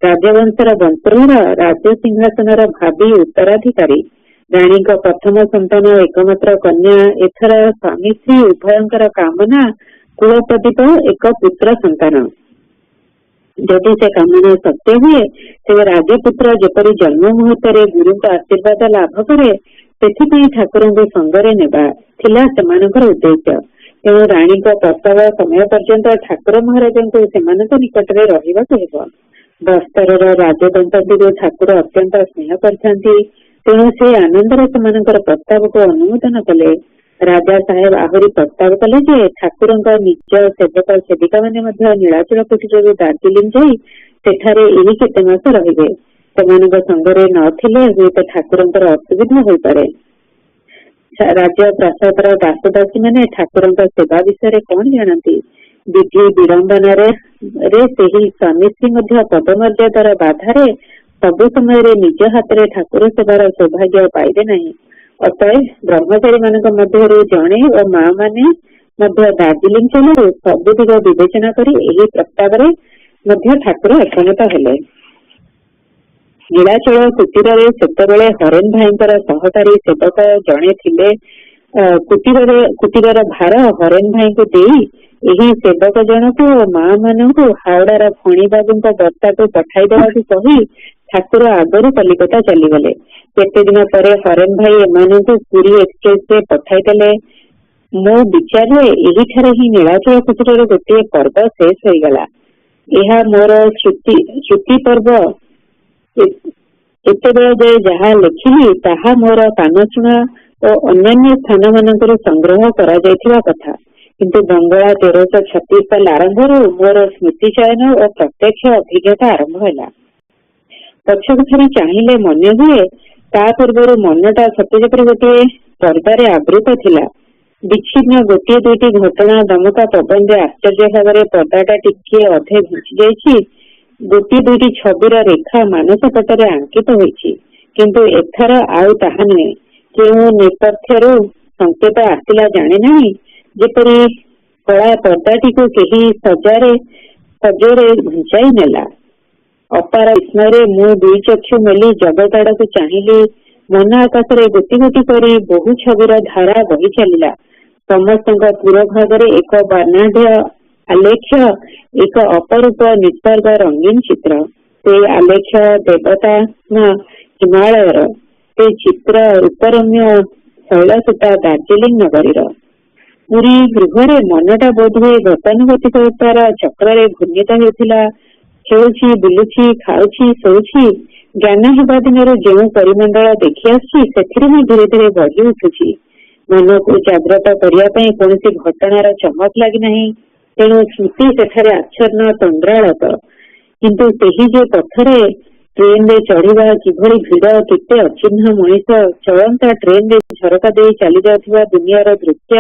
ରାଜବଂଶର ବଂଶଧର ରାଜସିଂହାସନର ଭାବି ଉତ୍ତରାଧିକାରୀ। ରାଣୀଙ୍କ ପ୍ରଥମ ସନ୍ତାନ ଏକମାତ୍ର କନ୍ୟା। ଏଥର ସ୍ୱାମୀ ସ୍ତ୍ରୀ ଉଭୟଙ୍କର କାମନା କୁଳପ୍ରଦୀପ ଏକ ପୁତ୍ର ସନ୍ତାନ। ଯଦି ସେ କାମନା ସତ୍ୟ ହୁଏ, ତେବେ ରାଜପୁତ୍ର ଯେପରି ଜନ୍ମ ମୁହୂର୍ତ୍ତରେ ଗୁରୁଙ୍କ ଆଶୀର୍ବାଦ ଲାଭ କରେ, ସେଥିପାଇଁ ଠାକୁରଙ୍କୁ ସଙ୍ଗରେ ନେବା ଥିଲା ସେମାନଙ୍କର ଉଦ୍ଦେଶ୍ୟ। ତେଣୁ ରାଣୀଙ୍କ ପ୍ରସବ ସମୟ ପର୍ଯ୍ୟନ୍ତ ଠାକୁର ମହାରାଜଙ୍କୁ ସେମାନଙ୍କ ନିକଟରେ ରହିବାକୁ ହେବ। ବସ୍ତରର ରାଜଦମ୍ପତିକୁ ଠାକୁର ଅତ୍ୟନ୍ତ ସ୍ନେହ କରିଥାନ୍ତି, ତେଣୁ ସେ ଆନନ୍ଦରେ ସେମାନଙ୍କର ପ୍ରସ୍ତାବକୁ ଅନୁମୋଦନ କଲେ। ରାଜା ସାହେବ ଆହୁରି ପ୍ରସ୍ତାବ କଲେ ଯେ ଠାକୁରଙ୍କ ନିଜ ସେବକ ସେବିକାମାନେ ମଧ୍ୟ ନୀଳାଚଳ କୁଟୀରରୁ ଦାର୍ଜିଲିଂ ଯାଇ ସେଠାରେ ଏହି କେତେ ମାସ ରହିବେ। ସେମାନଙ୍କ ସଙ୍ଗରେ ନଥିଲେ ହୁଏତ ଠାକୁରଙ୍କର ଅସୁବିଧା ହୋଇପାରେ। ରାଜ୍ୟ ପ୍ରାସାଦର ଦାସଦାସୀ ମାନେ ଠାକୁରଙ୍କ ସେବା ବିଷୟରେ କଣ ଜାଣନ୍ତି? ବିଧି ବିଡ଼ମ୍ବନାରେ ସେହି ସ୍ୱାମୀ ସ୍ତ୍ରୀ ମଧ୍ୟ ପଦମର୍ଯ୍ୟାଦାର ବାଧାରେ ସବୁ ସମୟରେ ନିଜ ହାତରେ ଠାକୁର ସେବାର ସୌଭାଗ୍ୟ ପାଇବେ ନାହିଁ। ଅତଏବ ବ୍ରହ୍ମଚାରୀ ମାନଙ୍କ ମଧ୍ୟରୁ ଜଣେ ଓ ମା ମାନେ ମଧ୍ୟ ଦାର୍ଜିଲିଂ ଚାଲୁ ସବୁ ଦିଗ ବିବେଚନା କରି ଏହି ପ୍ରସ୍ତାବରେ ମଧ୍ୟ ଠାକୁର ଏକମତ ହେଲେ। ନୀଳାଚଳ କୁଟୀରରେ ସେତେବେଳେ ହରେନ ଭାଇଙ୍କର ସହକାରୀ ସେବକ ଜଣେ ଥିଲେ। କୁଟୀରର ଭାର ହରେନ ଭାଇଙ୍କୁ ଦେଇ ଏହି ସେବକ ଜଣକୁ ଓ ମା ମାନଙ୍କୁ ହାଓଡାର ଫଣିବାବୁଙ୍କ ବସ୍ତାକୁ ପଠାଇ ଦେବାକୁ କହି ଠାକୁର ଆଗରୁ କଲିକତା ଚାଲିଗଲେ। କେତେ ଦିନ ପରେ ହରେନ ଭାଇ ଏମାନଙ୍କୁ ପୁରୀ ଏକ୍ସପ୍ରେସରେ ପଠାଇ ଦେଲେ। ମୋ ବିଚାରରେ ଏହିଠାରେ ହିଁ ନୀଳାଚଳ କୁଟୀରର ଗୋଟିଏ ପର୍ବ ଶେଷ ହୋଇଗଲା। ଏହା ମୋର ଶ୍ରୁତି ପର୍ବ। ଏତେବେଳେ ଯେ ଯାହା ଲେଖିଲି ତାହା ମୋର କାନଶୁଣା ଓ ଅନ୍ୟାନ୍ୟ ସ୍ଥାନ ମାନଙ୍କରୁ ସଂଗ୍ରହ କରାଯାଇଥିବା କଥା, କିନ୍ତୁ ବଙ୍ଗଳା 1336 ସାଲ ଆରମ୍ଭରୁ ମୋର ସ୍ମୃତିଚୟନ ଓ ପ୍ରତ୍ୟକ୍ଷ ଅଭିଜ୍ଞତା ଆରମ୍ଭ ହେଲା। ପଛକୁ ଥରେ ଚାହିଁଲେ ମନେ ହୁଏ ତା ପୂର୍ବରୁ ମନଟା ସତେ ଯେପରି ଗୋଟିଏ ପର୍ଦ୍ଦାରେ ଆବୃତ ଥିଲା। ବିଚ୍ଛିନ୍ନ ଗୋଟିଏ ଦୁଇଟି ଘଟଣା ଦମକା ପବନରେ ଆଶ୍ଚର୍ଯ୍ୟ ଭାବରେ ପର୍ଦ୍ଦାଟା ଟିକିଏ ଅଧେ ଘୁଞ୍ଚି ଯାଇଛି। ଗୋଟିଏ ଦୁଇଟି ଛବିର ରେଖା ମାନସ ପଟରେ ଆଙ୍କିତ ହୋଇଛି, କିନ୍ତୁ ଏଥର ଆଉ ତାହା ନୁହେଁ। କେଉଁ ନେପଥ୍ୟରୁ ସଂକେତ ଆସିଲା ଜାଣେ ନାହିଁ, ଯେପରି କଳା ପର୍ଦ୍ଦାଟିକୁ କେହି ସଜରେ ଘୁଞ୍ଚାଇ ନେଲା। अपार विस्मय मु दुई चक्षु मेली जगत आड़क चाहिली। मन आकाश गोटी गोटी करी बहु छविर धारा बही चलला। समस्त पूर्व भाग एक वर्णाढ़ आलेख्य, एक अपरूप निसर्ग रंगीन चित्र। से आलेख्य देवता हिमालयर, से चित्र रूपरम्य शैलसुता दार्जिलिंग नगरीर। पूरी गृह मनटा बोधहुए गतानुगतिकतार चक्र घूर्णित होता। खेलुची बुलुची खाऊची शोची ज्ञान हेबा दिन जो परिमंडल देखी आसी धीरे धीरे बढ़ी उठुची। मन को जागृत करने कौन घटनार चमक लगी। तेणु स्मृति सेठारे आच्छन्न तंद्रालत। किंतु जे पथरे ट्रेन रे चढ़ा किभली भिड़, केते अचिन्ह मनीष चलता ट्रेन रे झरका दे चली जाउथिबा दुनियार दृश्य,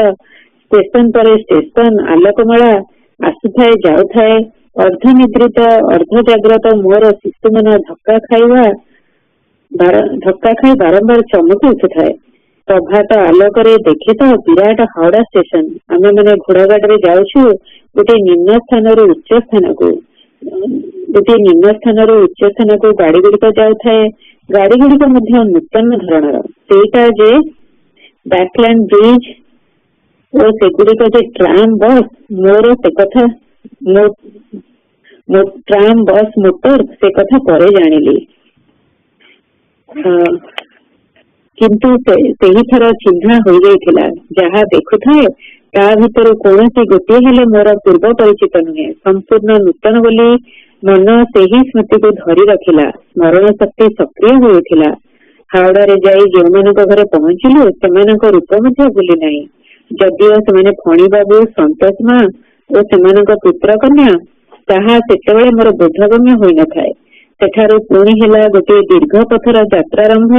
स्टेशन पर स्टेशन आलोकमाला आसुथाए जाउथाए। अर्धनिद्रित अर्ध जाग्रत मोर शिशु मन धक्का खाई बारंबार चमकी उठुथाए। प्रभात आलोक देखे तो विराट हावड़ा स्टेशन। आमे मैंने घोड़ा गाड़ी जाऊछु गोटे निम्न स्थान उच्च स्थान को, गाड़ी गुड़िक जाए। गाड़ी गुड़िक नूतन धरणर सेटा जे बैकलैंड ब्रिज और सेगुड़िक जे ट्राम बस, मोर से कथा ट्राम बस मोटर से कथा परे जानिली। किंतु सही थर चिन्हा हो जाइथिला। जहा देखुथाए ता भितर कौन गोटे हेले मोर पूर्व परिचित नुहे, संपूर्ण नूतन बोली मन से ही स्मृति को धरी रखिला। स्मरण शक्ति सक्रिय होइथिला। हावड़ा रे जाई जो मानक घरे पहुंचिलु सेमानक रूप मध्य भूली नाही। जदिओ सेमाने फणी बाबू, संतोष मां और सेमानक पुत्र कन्या ताहा सेतेबेले मोर बोधगम्य होई न थाए। सेठारु पुणी हेला गोटे दीर्घ पथर यात्रारंभ।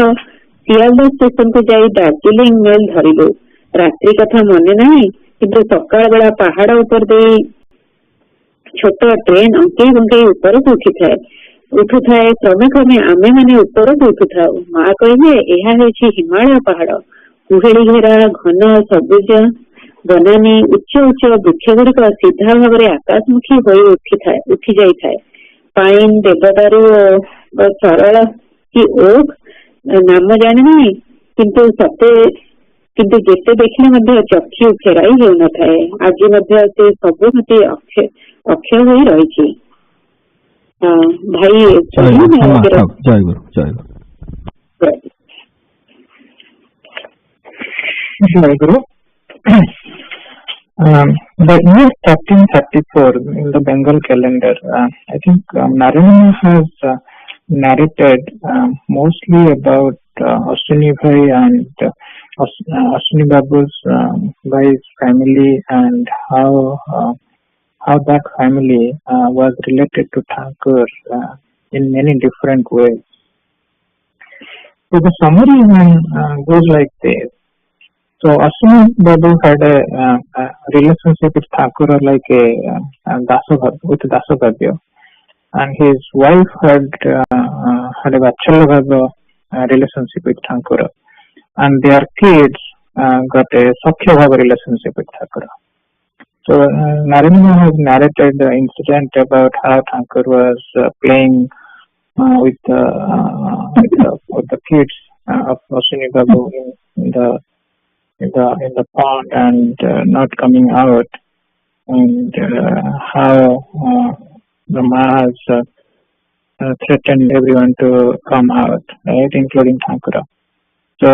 सियालदह स्टेशन को जाई दार्जिलिंग मेल धरिलु। रात्रि कथा मने नाही, किंतु सकाळ बेला पहाड़ ऊपर दे छोट ट्रेन अंकेई बंकेई ऊपर को उठुथाए। क्रमे क्रमे आमे माने ऊपर को उठुथाउ। माँ कहिबे एहा हेछि हिमालय पहाड़। कुहेली घेरा घन सबुज बनानी उच्च उच्च वृक्ष गुड़िक सीधा भाव में आकाशमुखी उठी जाए। पाइन, देवदारू और सरल की ओक नाम जाने नहीं, किंतु जेते देखने चक्षु फेराई हो न थाए। आज से सबुमती अक्षय हो रही। भाई Jayaguru. The year 1334 in the Bengal calendar, I think Narayana has narrated mostly about Ashwini Bhai and Ashwini Babu's Bhai's family and how that family was related to Thakur in many different ways. So the summary goes like this. So Ashwini Babu had a relationship with Thakur like with Dasabhavya, and his wife had a Vachalabhava relationship with Thakur, and their kids got a Sakhyabhava relationship with Thakur. So Narayana has narrated the incident about how Thakur was playing with the kids of Ashwini Babu in the pond and not coming out, and how the Mahas threatened everyone to come out, right, including Thakur. So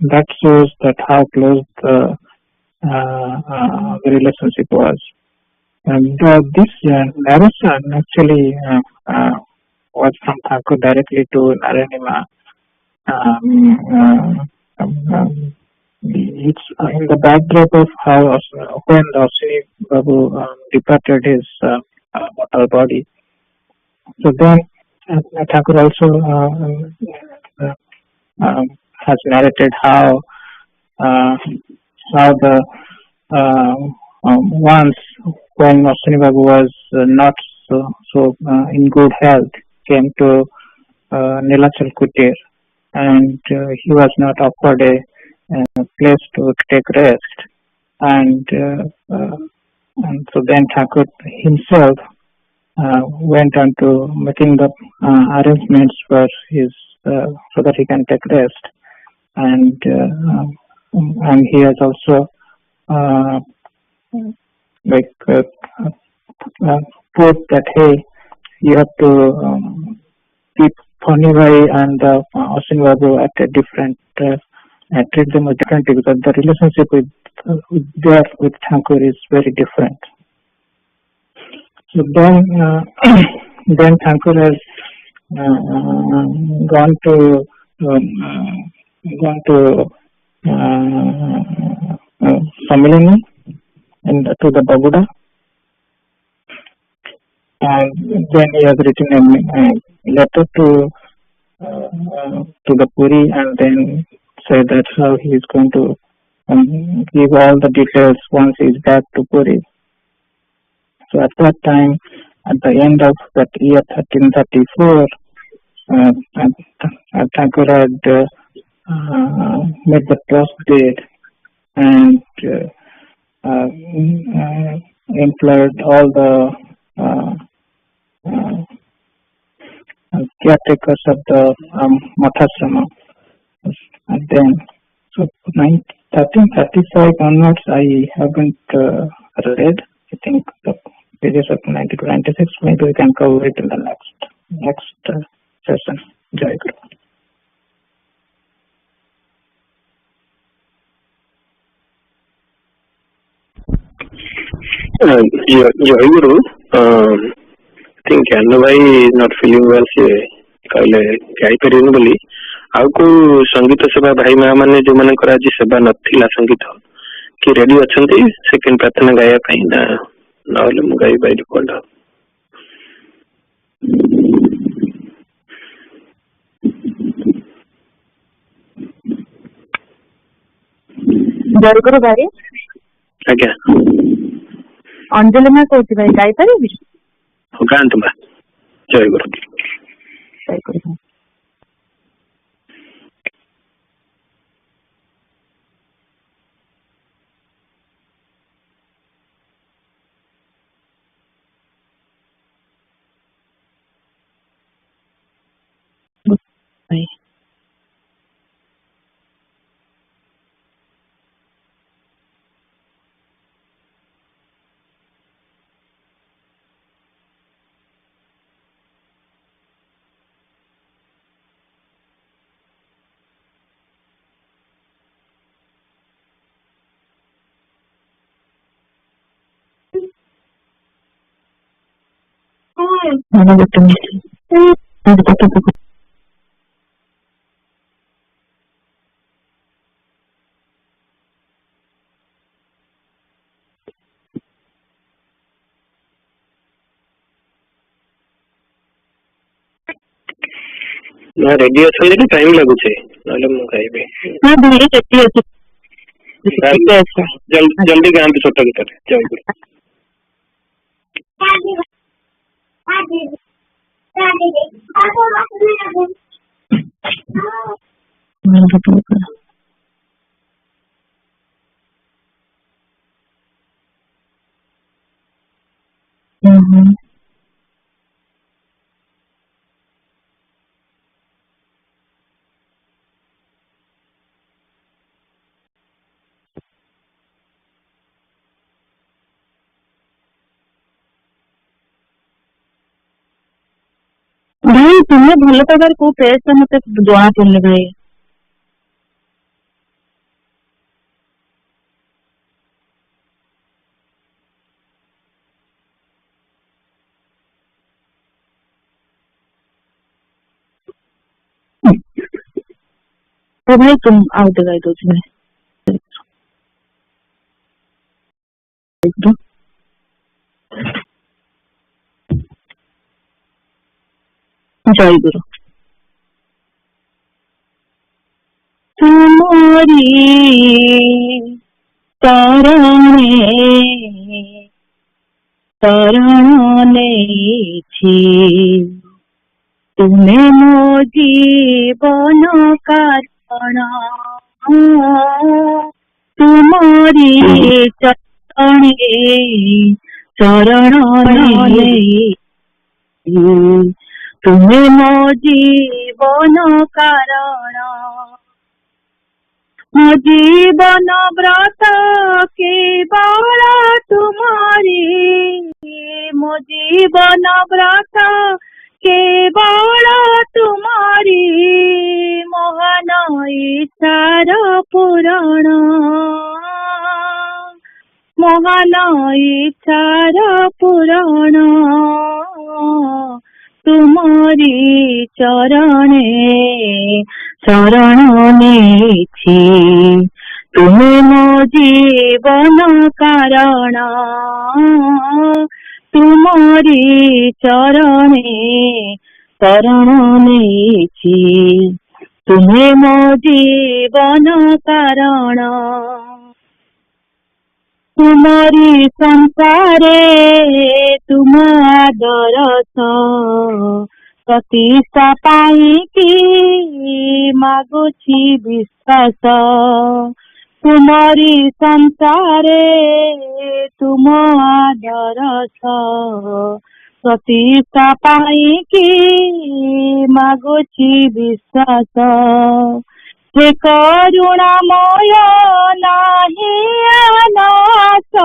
that shows that how close the relationship was. And this narration actually was from Thakur directly to Narayana. It's in the backdrop of how when Ashwini Babu departed his mortal body. So then Thakur also has narrated how the once when Ashwini Babu was not so in good health, came to Nilachal Kutir, and he was not offered a place to take rest, and so then Thakur himself went on to making the arrangements for his so that he can take rest, and he has also put that, hey, you have to keep Phani Bhai and Ashwin Babu at a different, treat them differently, because the relationship with Thakur is very different. So then Thakur has gone to Samilini and to the Babuda, and then he has written a letter to the Puri, and then say that how he is going to give all the details once he is back to Puri. So at that time, at the end of that year 1334, Thakur had made the trust deed and employed all the caretakers of the Mathasrama. And then, so 1335 onwards, I haven't read. I think the pages of 90 to 96. Maybe we can cover it in the next session. Jayaguru. Jayaguru, I think Jannabhai is not feeling well. She कहले जाइपरिन बोली आउ को संगीत सेवा भाई माँ माने जो मन कर आज सेवा नथिला संगीत कि रेडी अछंती सेकंड प्रार्थना गाया पई ना नहले मु गाई बाई कोड जयगुरु भाई आज्ञा अंजलि में कहती भाई गाई परिबी हो गांत बा जयगुरु जयगुरु भाई ना रेडी अछंती कि टाइम लागु छे नहले मु गाइबे हां भाई रेडी अछि जल्दी गांत छोटा गिटार जयगुरु भाई तुम्हें भल पाइबार को प्रेस मत जना पड़े भाई तो भाई तुम आओ दवाई दो तुम्हें जयगुरु तुम्हारी शरणे तुम्हें मो जीवन कारण तुम्हारी चरणे शरण तुमे मो जीवन कारण मो जीवन व्रत केवल तुम्हारी मो जीवन व्रत केवल तुम्हारी मोहन इच्छार पुराण मोहन इच्छार पुराण तुम्हारी चरणे शरण नेछि तुमे मो जीवन कारण तुम्हारी चरणे शरण नेछि तुमे मो जीवन कारण तुम्हारी संसारे तुम आदरस प्रतिष्ठा पाईकी मागुछि विश्वास तुम्हारी संसारे तुम आदरस प्रतिष्ठा पाईकी मागुछि विश्वास हे करुणामय नाही अनाथ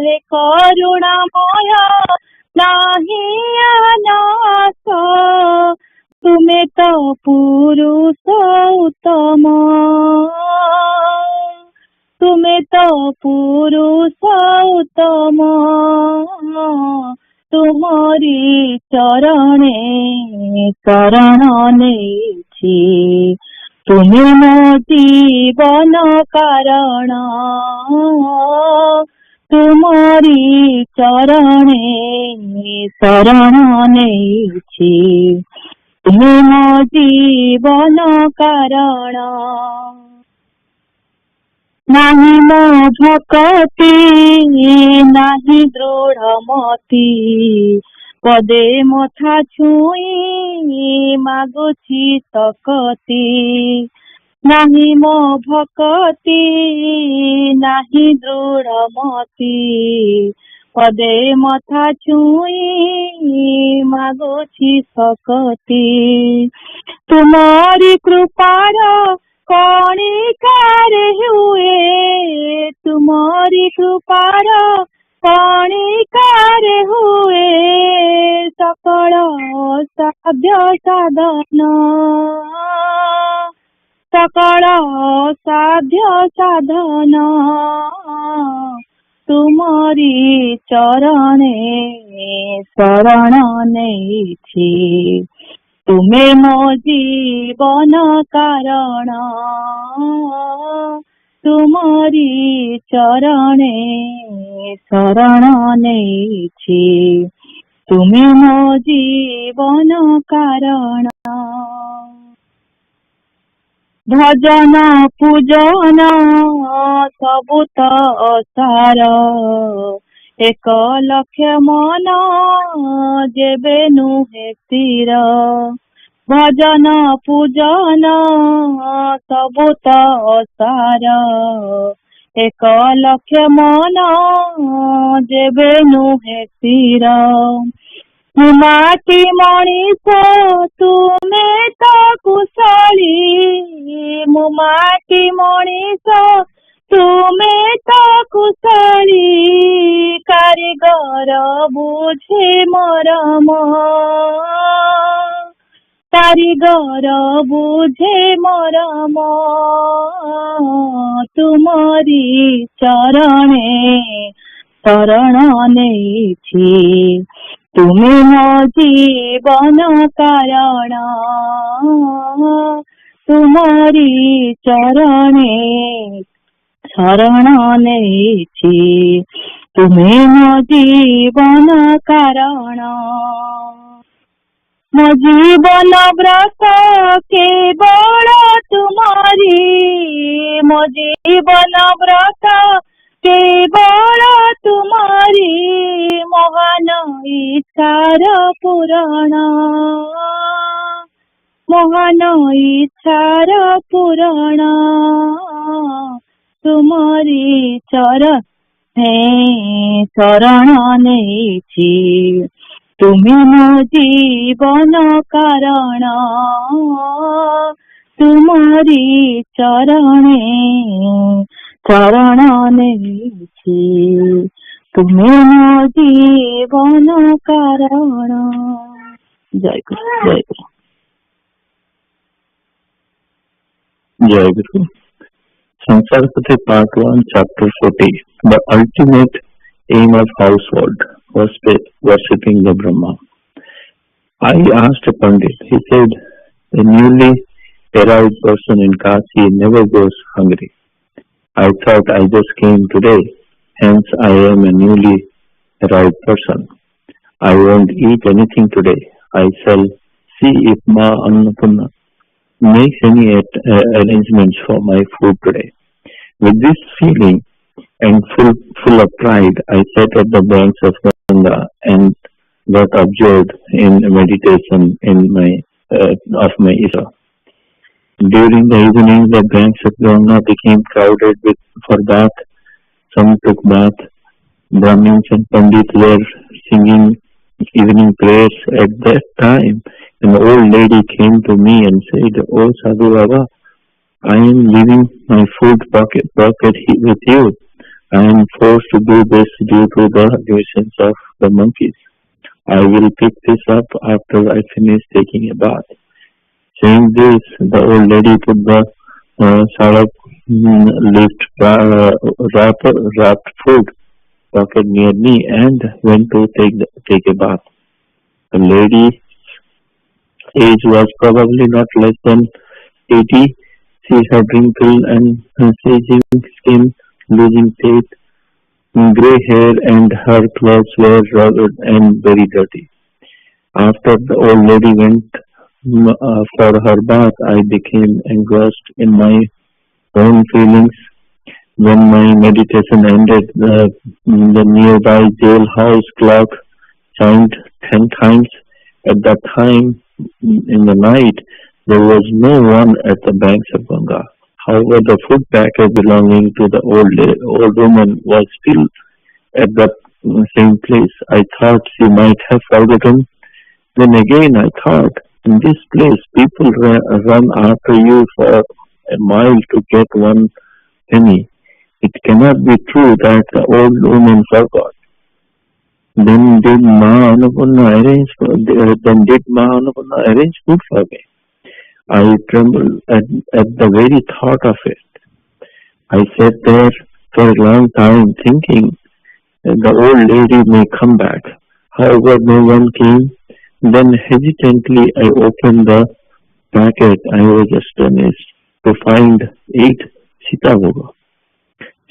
हे करुणामय नाही अनाथ तुमे तो पुरुष उत्तम तुमे तो पुरुष उत्तम तुम्हारी चरणे शरण नेछि तुमे मो जीवन कारण तुम्हारी चरणे शरण नेछि तुमे मो जीवन कारण नाही मो भक्ति नाही दृढ़मति पदे मथा छुई मागुछि सकति नाही मो भक्ति नाही दृढ़मति पदे मथा छुई मागुछि सकति तुम्हारी कृपार कणिकार हुए तुम्हारी कृपार कणिकार हुए सकल साध्य साधन सकल साध्य साधन तुम्हारी चरणे शरण नेछि तुमे मो जीवन कारण तुम्हारी चरणे शरण नेछि तुमे मो जीवन कारण भजन पूजन सबु तो असार एक लक्ष्य मन जेबे नुहे स्थिर भजन पूजन सबु तो असार एक लक्ष्य मन जेबे नुहे स्थिर माटी मणिष तुमे तो कुशली माटी मणिष तुमे तो कुशली कारीगर बुझे मरम कारीगर बुझे मरम तुम्हारी चरणे शरण नेछि तुमे मो जीवन कारण तुम्हारी चरणे शरण नेछि तुमे मो जीवन कारण मो जीवन व्रत केवल तुम्हारी मो जीवन व्रत केवल तुम्हारी मोहन इच्छार पुराण मोहन इच्छार पुराण तुम्हारी चरण शरण नेछि ତୁମେ ମୋ ଜୀବନ କାରଣ, ତୁମରି ଚରଣେ ଚରଣ ନେଇଛି, ତୁମେ ମୋ ଜୀବନ କାରଣ। ଜୟଗୁରୁ ଜୟଗୁରୁ। Jayaguru. Saraswata Part 1, Chapter 40. The ultimate aim of household was worshipping the Brahma. I asked a Pandit. He said, a newly arrived person in Kashi never goes hungry. I thought I just came today, hence I am a newly arrived person. I won't eat anything today. I shall see if Ma Annapurna makes any arrangements for my food today. With this feeling and full of pride, I sat at the banks of Ganga and got absorbed in meditation of my Isha. During the evening, the banks of Ganga became crowded for bath. Some took bath. Brahmins and Pandits were singing evening prayers. At that time, an old lady came to me and said, "Oh Sadhu Baba, I am leaving my food pocket with you. I am forced to do this due to the nuisance of the monkeys. I will pick this up after I finish taking a bath." Saying this, the old lady put the salad wrapped food pocket near me and went to take a bath. The lady's age was probably not less than 80. She had wrinkled and saging skin, losing teeth, grey hair, and her clothes were rugged and very dirty. After the old lady went for her bath, I became engrossed in my own feelings. When my meditation ended, the nearby jailhouse clock chimed 10 times. At that time in the night, there was no one at the banks of Ganga. However, the food packet belonging to the old woman was still at the same place. I thought she might have forgotten. Then again I thought, in this place people run after you for a mile to get one penny. It cannot be true that the old woman forgot. Then did Ma Annapurna arrange food for me? I trembled at the very thought of it. I sat there for a long time thinking the old lady may come back. However, no one came. Then hesitantly I opened the packet. I was astonished to find 8 Sitavoga.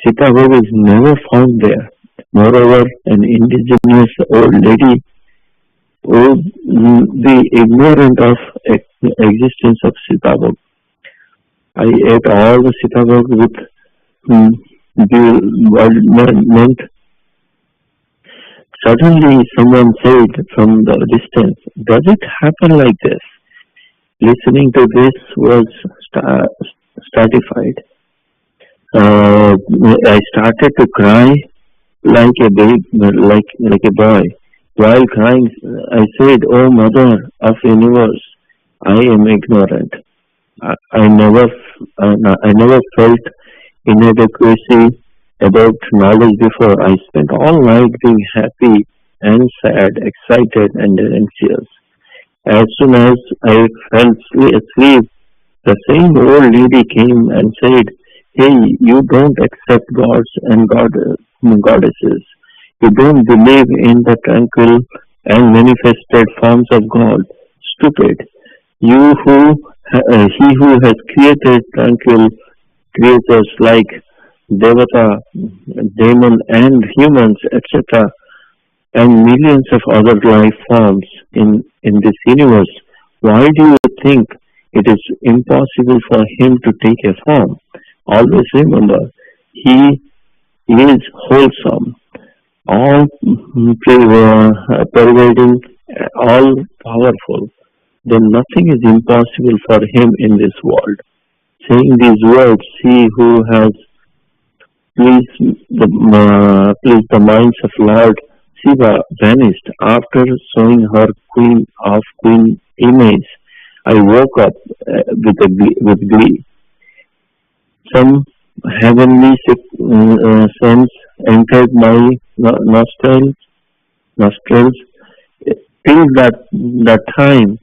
Sitavoga is never found there. Moreover, an indigenous old lady would be ignorant of existence of Sitavoga. I ate all the Sitavoga with bewilderment. Suddenly someone said from the distance, "Does it happen like this?" Listening to this was statified. I started to cry like a boy. While crying, I said, "Oh Mother of Universe, I am ignorant. I never felt inadequacy about knowledge before. I spent all night being happy and sad, excited and anxious. As soon as I fell asleep, the same old lady came and said, 'Hey, you don't accept gods and goddesses. You don't believe in the tranquil and manifested forms of God. Stupid. He who has created tranquil creatures like Devata, demon and humans, etc., and millions of other life forms in this universe. Why do you think it is impossible for him to take a form? Always remember, he is wholesome, all pervading, all powerful. Then nothing is impossible for him in this world." Saying these words, he who has pleased the minds of Lord Shiva vanished after showing her queen image. I woke up with glee. Some heavenly sense entered my nostrils. Till that time,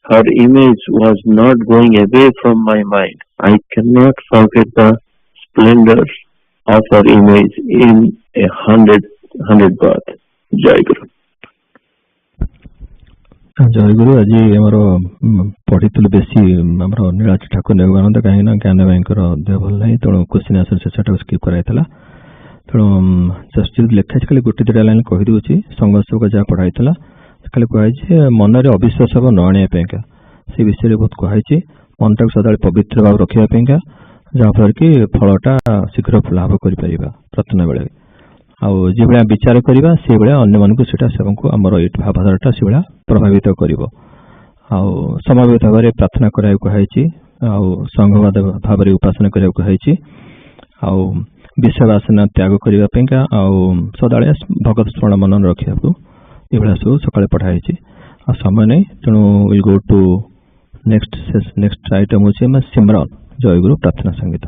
her image was not going away from my mind. I cannot forget the splendor of her image in a hundred birth. Jayaguru. ଜୟଗୁରୁ ଆଜି ଆମର ପଢିଥିଲୁ ବେଶୀ ଆମର ନୀଳାଚି ଠାକୁର ଦେବାନନ୍ଦ, କାହିଁକିନା ଜ୍ଞାନ ଭାଇଙ୍କର ଦେହ ଭଲ ନାହିଁ, ତେଣୁ କ୍ୱେଶ୍ଚିନ୍ ଆନ୍ସର ସେଟାକୁ ସ୍କିପ୍ କରାଯାଇଥିଲା। ତେଣୁ ଜଷ୍ଟ ଲେଖା ଅଛି, ଖାଲି ଗୋଟେ ଦୁଇଟା ଲାଇନ୍ କହିଦେଉଛି। ସଂଘର୍ଷକ ଯାହା ପଢ଼ା ହେଇଥିଲା ଖାଲି କୁହାଯାଇଛି ମନରେ ଅବିଶ୍ୱାସ ଭାବ ନ ଆଣିବା ପାଇଁକା, ସେ ବିଷୟରେ ବହୁତ କୁହାଯାଇଛି। ମନଟାକୁ ସଦାବେଳେ ପବିତ୍ର ଭାବ ରଖିବା ପାଇଁକା, ଯାହାଫଳରେ କି ଫଳଟା ଶୀଘ୍ର ଲାଭ କରିପାରିବା ପ୍ରାର୍ଥନା ବେଳେ। ଆଉ ଯେଭଳିଆ ବିଚାର କରିବା ସେଇଭଳିଆ ଅନ୍ୟମାନଙ୍କୁ ସେଇଟା ସେମାନଙ୍କୁ ଆମର ଏଇ ଭାବଧାରାଟା ସେଇଭଳିଆ ପ୍ରଭାବିତ କରିବ। ଆଉ ସମବେତ ଭାବରେ ପ୍ରାର୍ଥନା କରିବାକୁ କୁହାଯାଇଛି, ଆଉ ସଂଘବାଦ ଭାବରେ ଉପାସନା କରିବାକୁ କୁହାଯାଇଛି, ଆଉ ବିଷୟ ବାସନା ତ୍ୟାଗ କରିବା ପାଇଁକା, ଆଉ ସଦାବେଳେ ଭଗବତ ସ୍ମରଣ ମନ ରଖିବାକୁ ଏଭଳିଆ ସବୁ ସକାଳେ ପଢ଼ା ହେଇଛି। ଆଉ ସମୟ ନାହିଁ, ତେଣୁ will go to next item ହେଉଛି ଆମେ ସିମରନ ଜୟଗୁରୁ ପ୍ରାର୍ଥନା ସଙ୍ଗୀତ।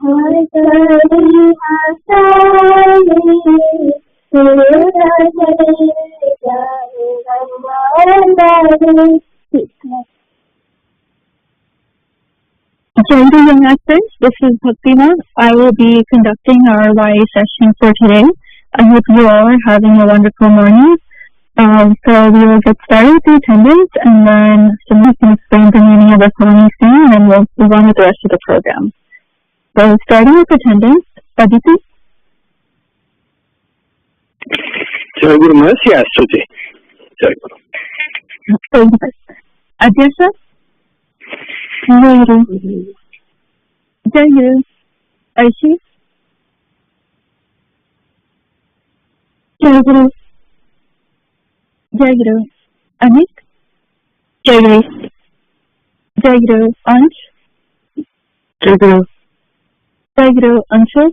Jayaguru Young Masters, this is Bhaktina. I will be conducting our YA session for today. I hope you all are having a wonderful morning. So we will get started with the attendance, and then someone can explain the meaning of the following thing, and then we'll move on with the rest of the program. So starting with attendance, Aditi. Jayaguru Mercy Astuti. Jayaguru. Adyasha. Jayaguru. Jayaguru. Aishi. Jayaguru. Jayaguru. Anik. Jayaguru. Jayaguru. Ansh. Jayaguru. Jayaguru. Anshul.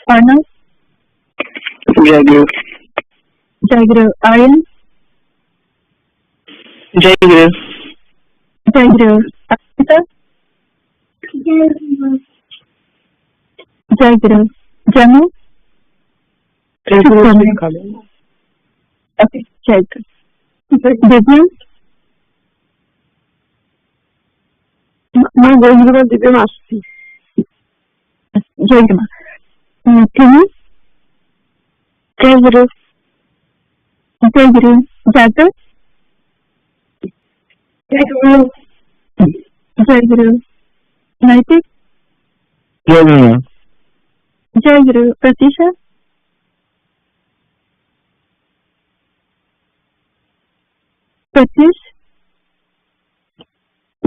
Arnav. Jayaguru. Jayaguru. Aryan. Jayaguru. Jayaguru. Akita. Jayaguru. Jamu. Okay. Jayaguru. Divyan. मैं Jayaguru Divya Masti. Jayaguru. Tini. Jayaguru. Jayaguru. Jagat. Jayaguru. Jayaguru. Naitik. Jayaguru. Jayaguru. Pratisha. Pratish.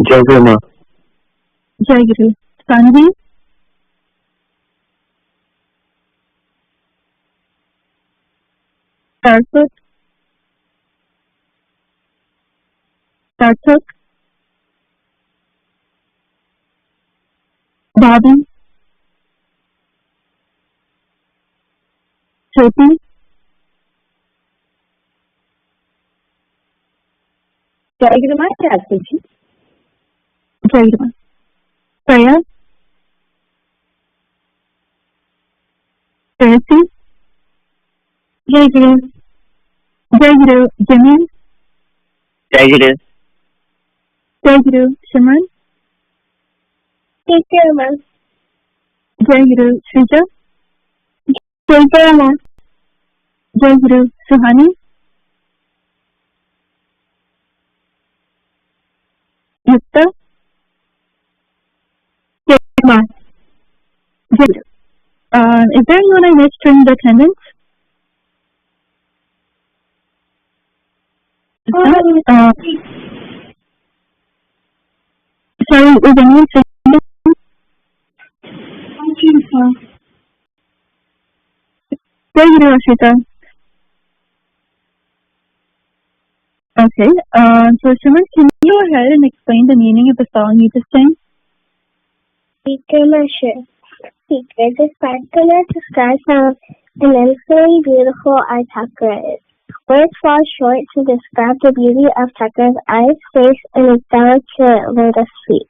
Jayaguru. Jayaguru. Sanvi. Saraswat. Sarthak. Bhavin. Jyoti. Jayaguru Master Astuti. Jayaguru. Priya. Tracy. Jayaguru. Jayaguru. Jamil. Jayaguru. Jayaguru. Shimran. Jayaguru. Jayaguru. Shrija. Jayaguru. Jayaguru. Suhani. Yukta. Jayaguru. Jayaguru. Is there anyone I missed during the attendance? Sorry, is anyone saying? Jayaguru, Ashita. Okay, so Shimon, can you go ahead and explain the meaning of the song you just sang? Secret. This particular describes how immensely beautiful our chakra is. Words fall short to describe the beauty of chakra's eyes, face, and its delicate lotus feet.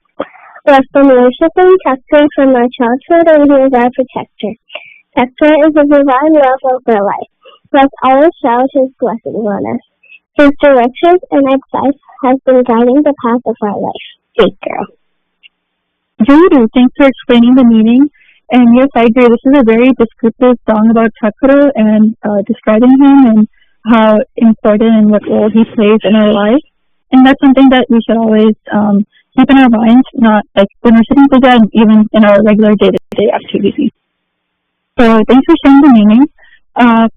We have been worshipping chakra from our childhood, and he is our protector. Chakra is the divine love of our life. Let's always shout his blessings on us. His directions and advice has been guiding the path of our life. Great girl. Jayaguru, thanks for explaining the meaning. And yes, I agree. This is a very descriptive song about Chakra and describing him and how important and what role he plays in our life. And that's something that we should always keep in our minds, not like when we're sitting Puja and even in our regular day-to-day activities. So thanks for sharing the meaning.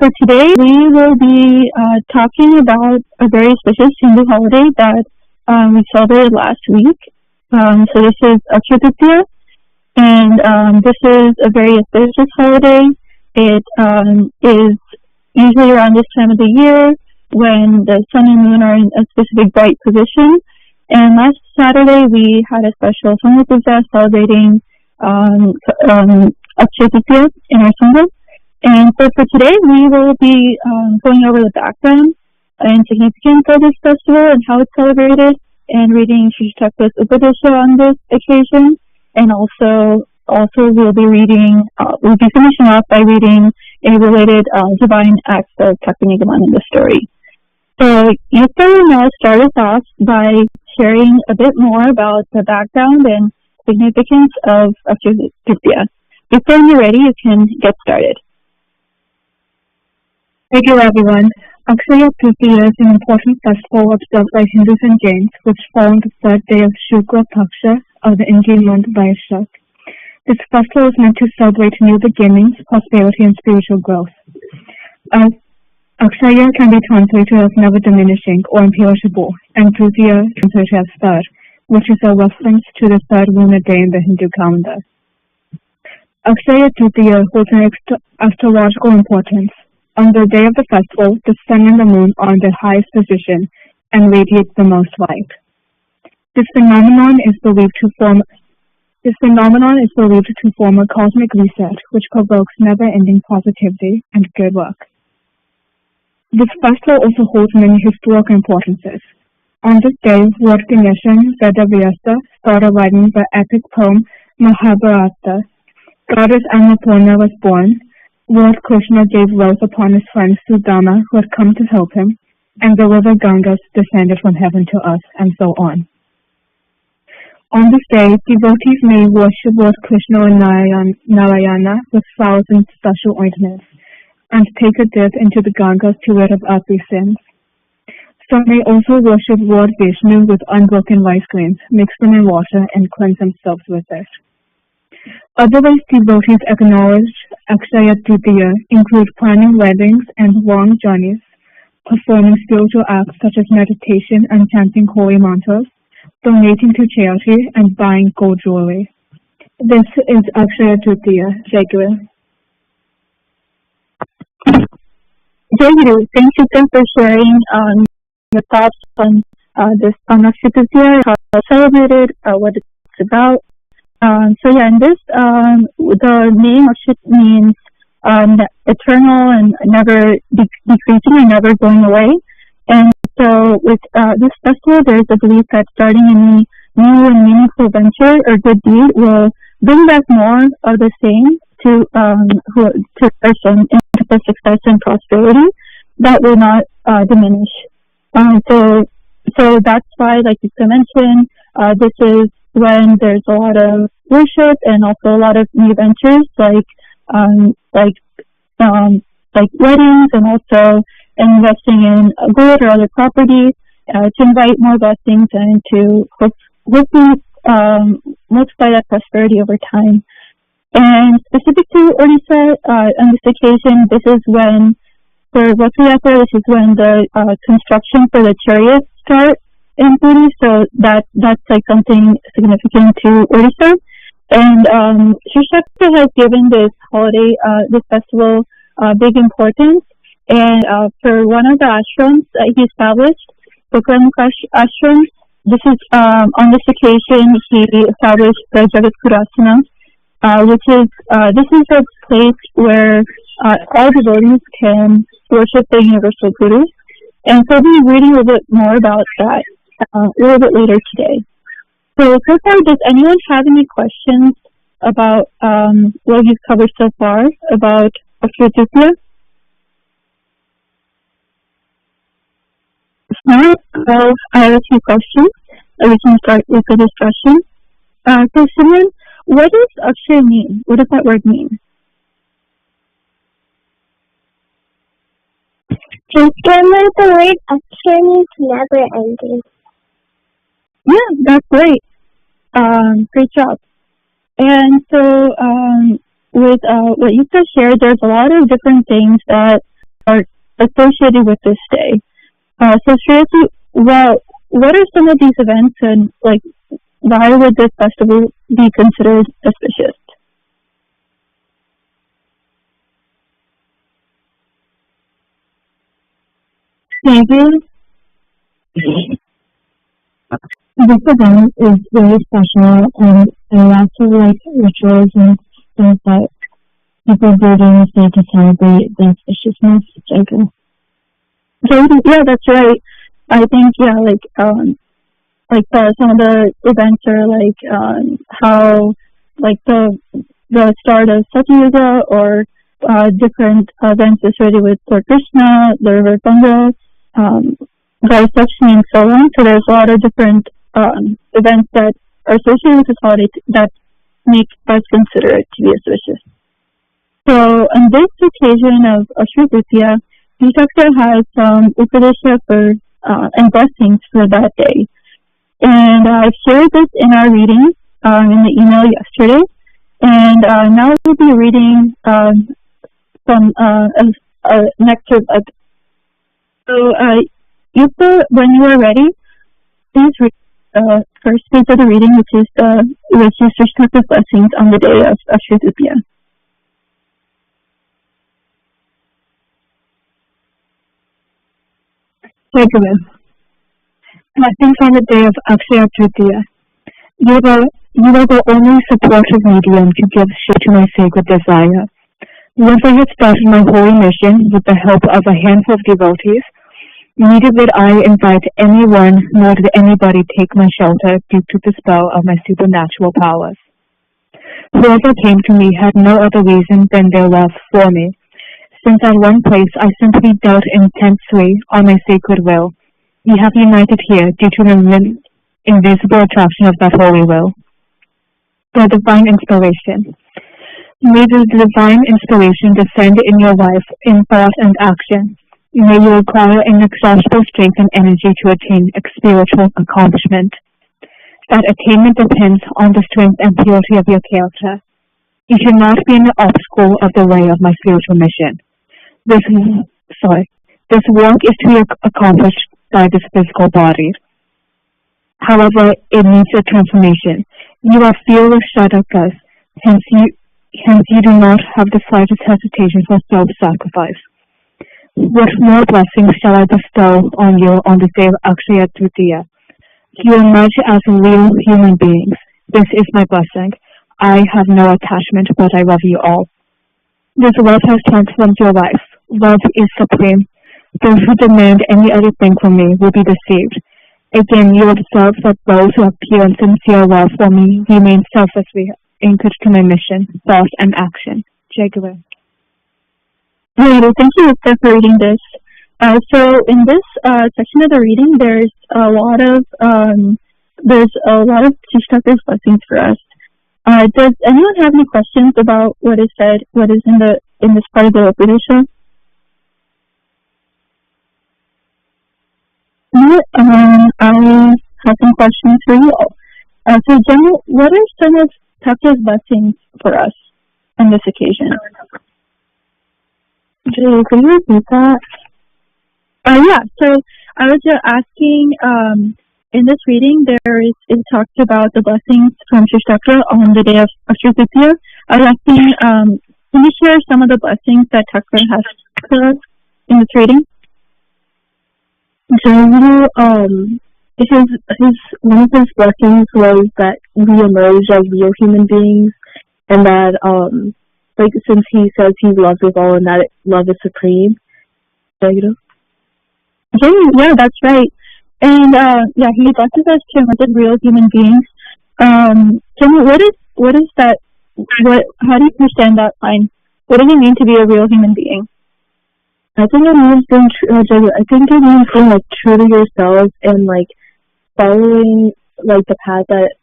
For today, we will be talking about a very special Hindu holiday that we celebrated last week. So this is Akshaya Tritiya. And this is a very auspicious holiday. It is usually around this time of the year when the sun and moon are in a specific bright position. And last Saturday we had a special Sangha Puja celebrating Akshaya Tritiya in our Sangha. And so for today we will be going over the background and significance of this festival and how it's celebrated, and reading Sri Chakra's Upadesha on this occasion. And also we'll be finishing off by reading a related divine act of Chakra-Nigaman in the story. So Yukta will now start us off by sharing a bit more about the background and significance of Akshaya Tritiya. Yukta, when you're ready, you can get started. Thank you, everyone. Akshaya Tritiya is an important festival observed by Hindus and Jains, which fall on the third day of Shukla Paksha of the Indian month Vaishak. This festival is meant to celebrate new beginnings, prosperity, and spiritual growth. Akshaya can be translated as never diminishing or imperishable, and Tritiya translated as third, which is a reference to the third lunar day in the Hindu calendar. Akshaya Tritiya holds an astrological importance. On the day of the festival, the sun and the moon are in their highest position and radiate the most light. This phenomenon is believed to form a cosmic reset, which provokes never-ending positivity and good luck. This festival also holds many historical importances. On this day, Lord Ganesha Vedavyasa started writing the epic poem Mahabharata. Goddess Annapurna was born. Lord Krishna gave rose upon his friend Sudama, who had come to help him, and the river Ganges descended from heaven to us, and so on. On this day, devotees may worship Lord Krishna and Narayana with flowers and special ointments, and take a dip into the Ganges to rid of earthly sins. Some may also worship Lord Vishnu with unbroken rice grains, mix them in water, and cleanse themselves with it. Other ways devotees acknowledge Akshaya Tritiya include planning weddings and long journeys, performing spiritual acts such as meditation and chanting holy mantras, donating to charity, and buying gold jewelry. This is Akshaya Tritiya. Jayaguru. Jayaguru, thank you for sharing your thoughts on this Akshaya Tritiya, how it's celebrated, what it's about. In this, the name Akshaya means eternal and never decreasing and never going away. And so with this festival, there is a belief that starting any new and meaningful venture or good deed will bring back more of the same to a person into the success and prosperity that will not diminish. So that's why, like you mentioned, this is when there's a lot of worship and also a lot of new ventures like weddings, and also investing in gold or other property to invite more blessings and to hopefully multiply that prosperity over time. And specific to Odisha, on this occasion, this is when for Rathayatra, this is when the construction for the chariots start in Puri, so that's like something significant to Odisha. And Sri Shakti has given this holiday, this festival, big importance. And for one of the ashrams he established, Bukram Ashram, this is on this occasion he established the Jagat Purasana, which is this is a place where all devotees can worship the universal Guru. And so we'll be reading a little bit more about that a little bit later today. So far, does anyone have any questions about what you've covered so far about Akshaya Tritiya? If not, I have a few questions. We can start with the discussion. So Simran, what does Akshaya mean? What does that word mean? The word Akshaya means never ending. Yeah, that's great. Great job. And so, with what you just shared, there's a lot of different things that are associated with this day. So, Shreya, what are some of these events, and like, why would this festival be considered auspicious? Maybe this event is very special, and there are lots of like rituals and things that people do during this day to celebrate the auspiciousness of Jayaguru. Yeah, that's right. I think some of the events are how the start of Satyuga or different events associated with Lord Krishna, the river Ganga, Vaisakshmi, and so on. So there's a lot of different events that are associated with this holiday that make us consider it to be auspicious. So on this occasion of Ashura Tritiya, Vishakta has some Upadesha and blessings for that day. And I shared this in our reading in the email yesterday. And now we'll be reading from nectar. So, Yupa, when you are ready, please read the first page of the reading, which is Srishta's blessings on the day of Ashura Tritiya. Jayaguru. Blessings on the day of Akshaya Tritiya. You are the only supportive medium to give shape to my sacred desire. Once I had started my holy mission with the help of a handful of devotees, neither did I invite anyone nor did anybody take my shelter due to the spell of my supernatural powers. Whoever came to me had no other reason than their love for me, since at one place I simply dealt intensely on my sacred will. We have united here due to the invisible attraction of that holy will. The divine inspiration. May the divine inspiration descend in your life in thought and action. May you acquire inexhaustible strength and energy to attain spiritual accomplishment. That attainment depends on the strength and purity of your character. You should not be an obstacle of the way of my spiritual mission. This work is to be accomplished by this physical body. However, it needs a transformation. You are fearless sadhakas, hence you do not have the slightest hesitation for self-sacrifice. What more blessings shall I bestow on you on the day of Akshaya Tritiya? You emerge as real human beings. This is my blessing. I have no attachment, but I love you all. This love has transformed your life. Love is supreme. Those who demand any other thing from me will be deceived. Again, you observe that those who have pure and sincere love for me remain selflessly anchored to my mission, thought, and action. Jayaguru. Thank you for reading this. So in this section of the reading, there's a lot of Srishta's blessings for us. Does anyone have any questions about what is said? What is in this part of the Upadesha? I have some questions for you all. So, Gemma, what are some of Thakur's blessings for us on this occasion? Jay, can you repeat that? Yeah. So I was just asking. In this reading, it talks about the blessings from Srishtakra on the day of Ashura Tritiya. I was asking, can you share some of the blessings that Thakur has for us in this reading? Jayaguru, one of his blessings was that we emerge as real human beings, and that since he says he loves us all and that love is supreme. Jayaguru? Yeah, that's right. And he blesses us to emerge as real human beings. Jimmy, what is that? How do you understand that line? What does it mean to be a real human being? I think it means being true to yourselves and following the path that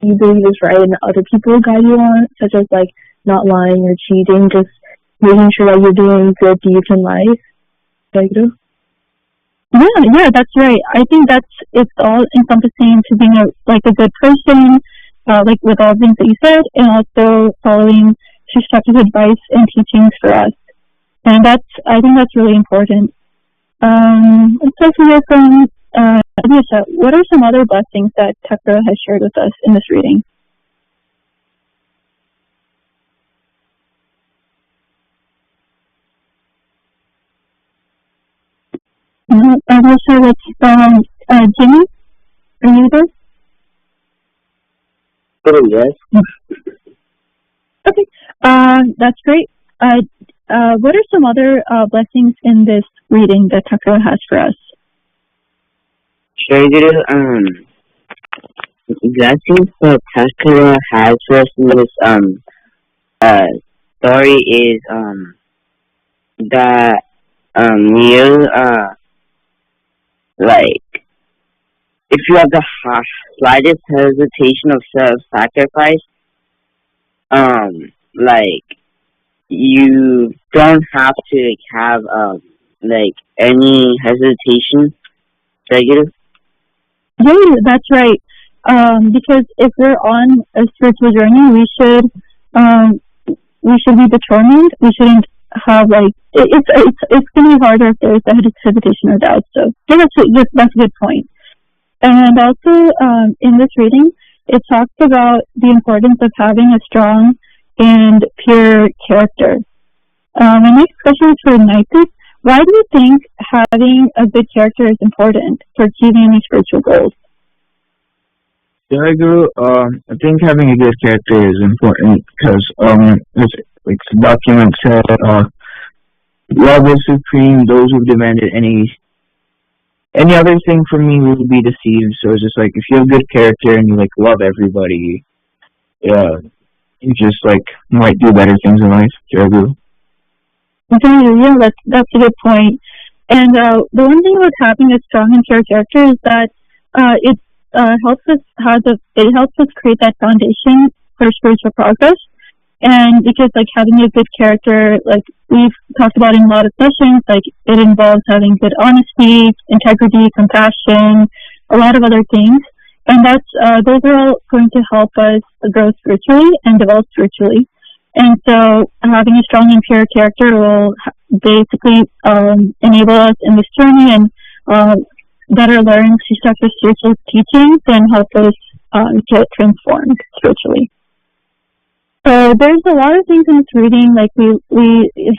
you believe is right and other people guide you on, such as not lying or cheating, just making sure that you're doing good deeds in life. Yeah, that's right. I think it's all encompassing to being a good person, with all the things that you said, and also following Srishta's advice and teachings for us. And I think that's really important. Let's also hear from Anisha. What are some other blessings that Thakur has shared with us in this reading? Anisha, let's Jimmy. Are you there? Oh, yes. Okay. That's great. what are some other blessings in this reading that Thakura has for us? Jayaguru, blessings that Thakura has for us in this story is that you like if you have the slightest hesitation of self-sacrifice, like you don't have to have like any hesitation. Jayaguru? Yeah, that's right. Because if we're on a spiritual journey, we should be determined. We shouldn't have like it's going to be harder if there's a hesitation or doubt. So yeah, that's a good point. And also in this reading, it talks about the importance of having a strong and pure character. My next question is for Naitik. Why do you think having a good character is important for achieving any spiritual goals? Jayaguru, I think having a good character is important because it's a document said love is supreme. Those who demanded any other thing from me will be deceived. So it's just like if you have good character and you like love everybody, you just like might do better things in life. Jayaguru. Yeah, that's a good point. And the one thing with having a strong and pure character is that it helps us create that foundation for spiritual progress. And because like having a good character, like we've talked about in a lot of sessions, like it involves having good honesty, integrity, compassion, a lot of other things. And those are all going to help us grow spiritually and develop spiritually. And so having a strong and pure character will basically enable us in this journey and better learn Sri spiritual teachings and help us get transformed spiritually. So there's a lot of things in this reading, like we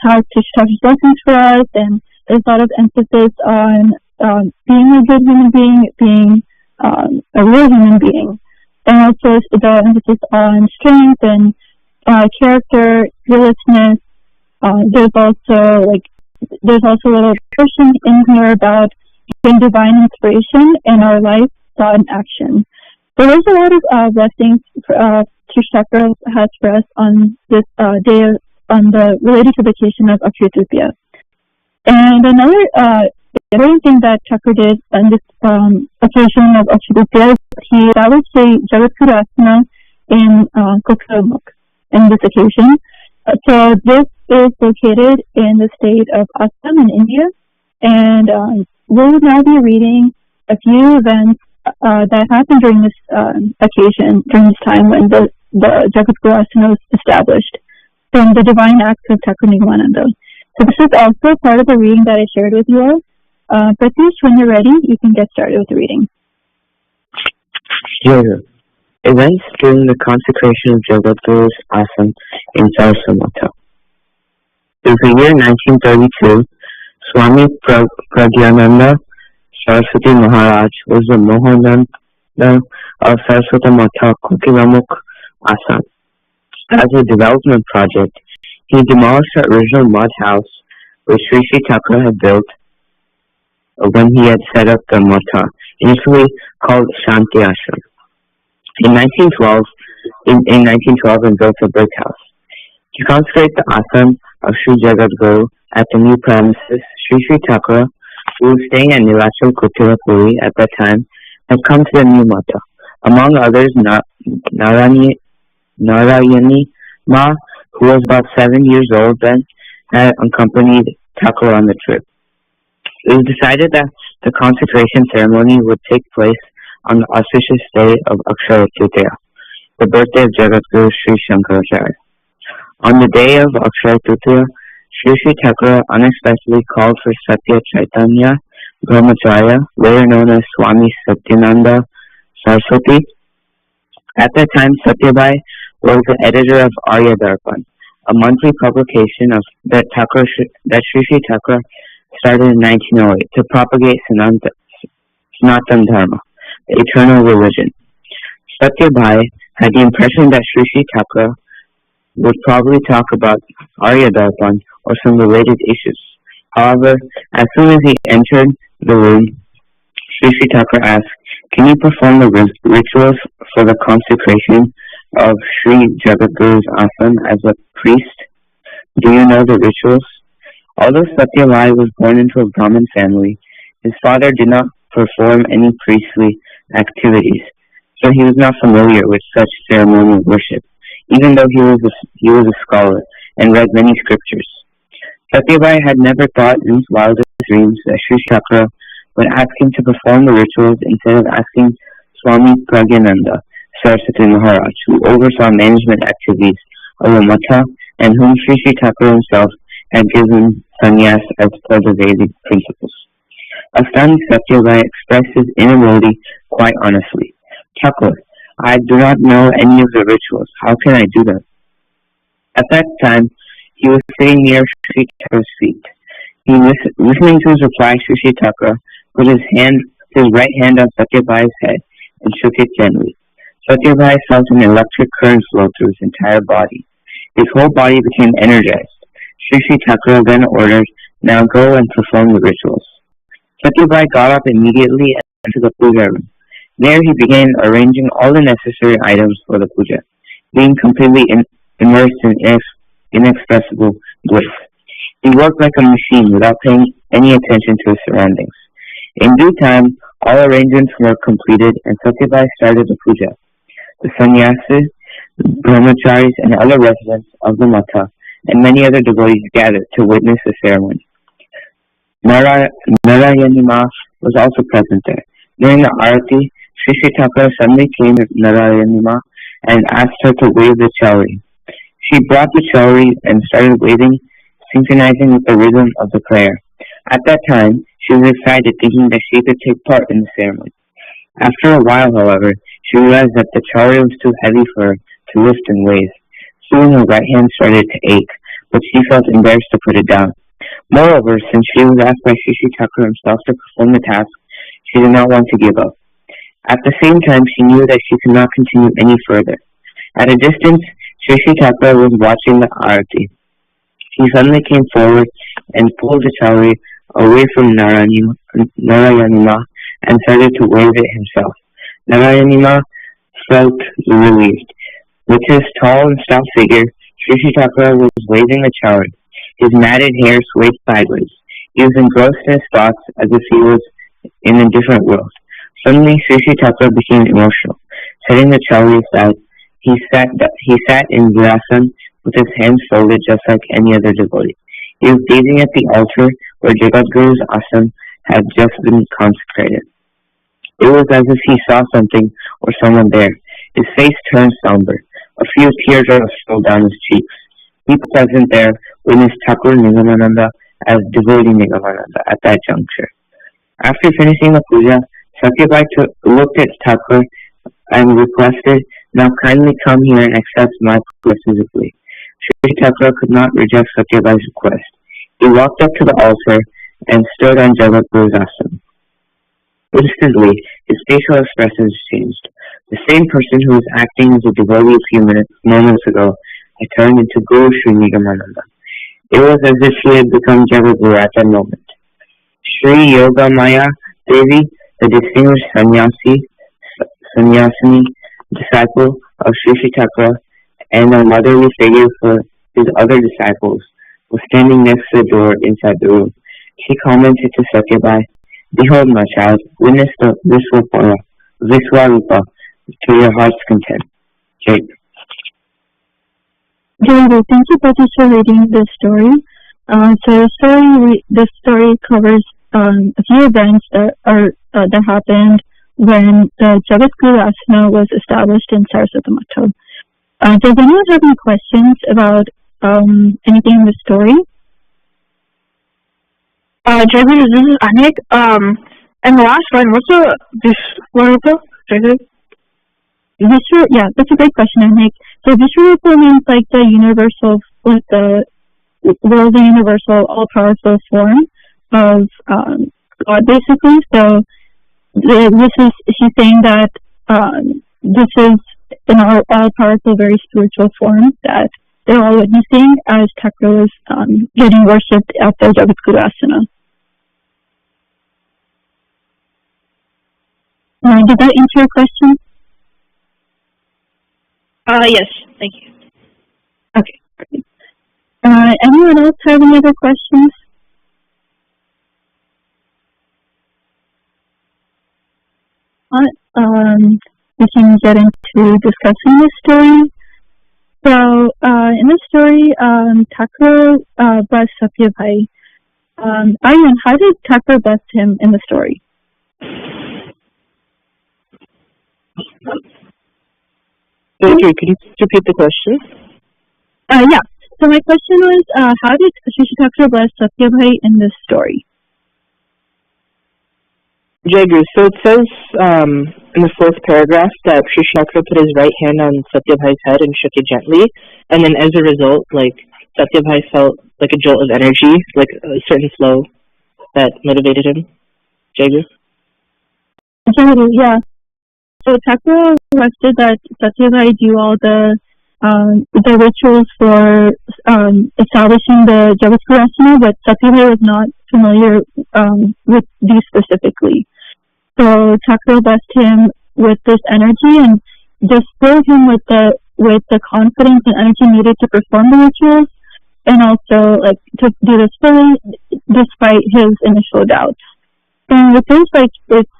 have Sri blessings for us, and there's a lot of emphasis on being a good human being, being a real human being, and also the emphasis on strength and character, fearlessness. There's also a little portion in here about divine inspiration in our life, thought, and action. So there's a lot of blessings Chakra has for us on this day related to the occasion of Akshaya Tritiya. And another important thing that Chakra did on this occasion of Akshaya Tritiya is he established a Jayaguru asana in Kothurmukh in this occasion. So this is located in the state of Assam in India, and we'll now be reading a few events that happened during this occasion, during this time when the Jayaguru asana was established from the divine acts of Thakur Nigmananda. So this is also part of the reading that I shared with you all. Pratish, when you're ready, you can get started with the reading. Sure. Events during the consecration of Jayagaru's asana in Saraswata. In the year 1932, Swami Pragyananda Saraswati Maharaj was the Mohananda of Saraswata Mata Kothurmukh Assam. As a development project, he demolished the original mud house which Sri Thakur had built when he had set up the Mata, initially called Shanti Ashram. In 1912, and built a brick house. To consecrate the asana of Sri Jayaguru at the new premises, Sri Thakur, who was staying at Nilachal Kutirapuri at that time, had come to the new Mata. Among others, Narayani Ma, who was about 7 years old then, had accompanied Thakur on the trip. It was decided that the consecration ceremony would take place on the auspicious day of Akshaya Tritiya, the birthday of Jayaguru Sri Shankaracharya. On the day of Akshaya Tritiya, Sri Thakur unexpectedly called for Satya Chaitanya Brahmacharya, later known as Swami Satyananda Saraswati. At that time, Satyabai was the editor of Arya Darpan, a monthly publication that Sri Thakur started in 1908 to propagate Sanatan Dharma, the eternal religion. Satyabai had the impression that Sri Thakur would probably talk about Arya Darpan or some related issues. However, as soon as he entered the room, Sri Thakur asked, "Can you perform the rituals for the consecration of Sri Jagaguru's ashram as a priest? Do you know the rituals?" Although Satyavai was born into a Brahmin family, his father did not perform any priestly activities, so he was not familiar with such ceremonial worship, even though he was a scholar and read many scriptures. Satyavai had never thought in his wildest dreams that Sri Chakra would ask him to perform the rituals instead of asking Swami Pragyananda Saraswati Maharaj, who oversaw management activities of the Matha and whom Sri Thakur himself had given sannyas as per the Vedic principles. Astounded, Satyavai expressed his inability quite honestly. "Thakur, I do not know any of the rituals. How can I do them?" At that time, he was sitting near Sri Thakur's feet. Listening to his reply, Sri Thakur put his right hand on Satyavai's head and shook it gently. Satyavai felt an electric current flow through his entire body. His whole body became energized. Sri Thakur then ordered, "Now go and perform the rituals." Satyavai got up immediately and went to the puja room. There he began arranging all the necessary items for the puja, being completely immersed in inexpressible bliss. He worked like a machine without paying any attention to his surroundings. In due time, all arrangements were completed and Satyavai started the puja. The sannyasis, brahmacharis, and other residents of the Matha and many other devotees gathered to witness the ceremony. Narayani Ma was also present there. During the arati, Sri Thakur suddenly came to Narayani Ma and asked her to wave the chowri. She brought the chowri and started waving, synchronizing with the rhythm of the prayer. At that time, she was excited, thinking that she could take part in the ceremony. After a while, however, she realized that the chowri was too heavy for her to lift and wave. Soon her right hand started to ache, but she felt embarrassed to put it down. Moreover, since she was asked by Sri Thakur himself to perform the task, she did not want to give up. At the same time, she knew that she could not continue any further. At a distance, Sri Thakur was watching the arati. He suddenly came forward and pulled the chowri away from Narayani Ma and started to wave it himself. Narayani Ma felt relieved. With his tall and stout figure, Sri Thakur was waving the chowri. His matted hair swayed sideways. He was engrossed in his thoughts as if he was in a different world. Suddenly, Sri Thakur became emotional. Setting the chowri aside, he sat in Virasana with his hands folded just like any other devotee. He was gazing at the altar where Jagaguru's ashram had just been consecrated. It was as if he saw something or someone there. His face turned somber. A few teardrops rolled down his cheeks. People present there witnessed Thakur Nigamananda as devotee Nigamananda at that juncture. After finishing the puja, Satyavai looked at Thakur and requested, "Now kindly come here and accept my puja physically." Sri Thakur could not reject Satyavai's request. He walked up to the altar and stood on Jagaguru's ashram. Instantly, his facial expressions changed. The same person who was acting as a devotee a few moments ago had turned into Guru Sri Nigamananda. It was as if he had become Jagaguru at that moment. Sri Yogamaya Devi, the distinguished sannyasini disciple of Sri Thakur and a motherly figure for his other disciples, was standing next to the door inside the room. She commented to Satyavai, "Behold, my child, witness the Viswarupa to your heart's content." Jake. Jayaguru, thank you both for reading this story. This story covers a few events that happened when the Jagaguru Asana was established in Saraswata Sangha. Does anyone have any questions about anything in the story? Jayaguru, this is Anik. And the last line, what's the Vishwarupa? Yeah, that's a great question, Anik. So Vishwarupa means like the universal, like the universal, all-powerful form of God, basically. So she's saying that this is an all-powerful, very spiritual form that they're all witnessing as Thakura was getting worshipped at the Jayaguru asana. Did that answer your question? Yes, thank you. Okay, great. Anyone else have any other questions? We can get into discussing this story. So, in this story, Thakura blessed Satyabhai. Aryan, how did Thakura bless him in the story? Could you repeat the question? Yeah. So my question was, how did Shri Thakura bless Satyabhai in this story? Jayaguru, so it says in the fourth paragraph that Shri Thakura put his right hand on Satyabhai's head and shook it gently, and then as a result, like, Satyabhai felt like a jolt of energy, like a certain flow that motivated him. Jayaguru? Yeah. So Thakura requested that Satyabhai do all the rituals for establishing the Jayaguru asana, but Satyabhai was not familiar with these specifically. So Thakura blessed him with this energy and just filled him with the confidence and energy needed to perform the rituals, and also like to do this fully despite his initial doubts. And with this, like, it's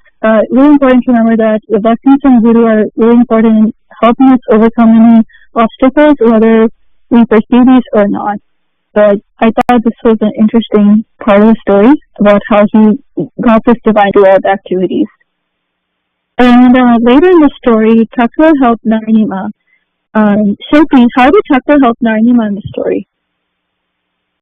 really important to remember that the blessings from Guru are really important in helping us overcome any obstacles, whether we perceive these or not. But I thought this was an interesting part of the story about how he got this divine to all the activities. And later in the story, Thakura helped Naranima. Shilpi, how did Thakura help Naranima in the story?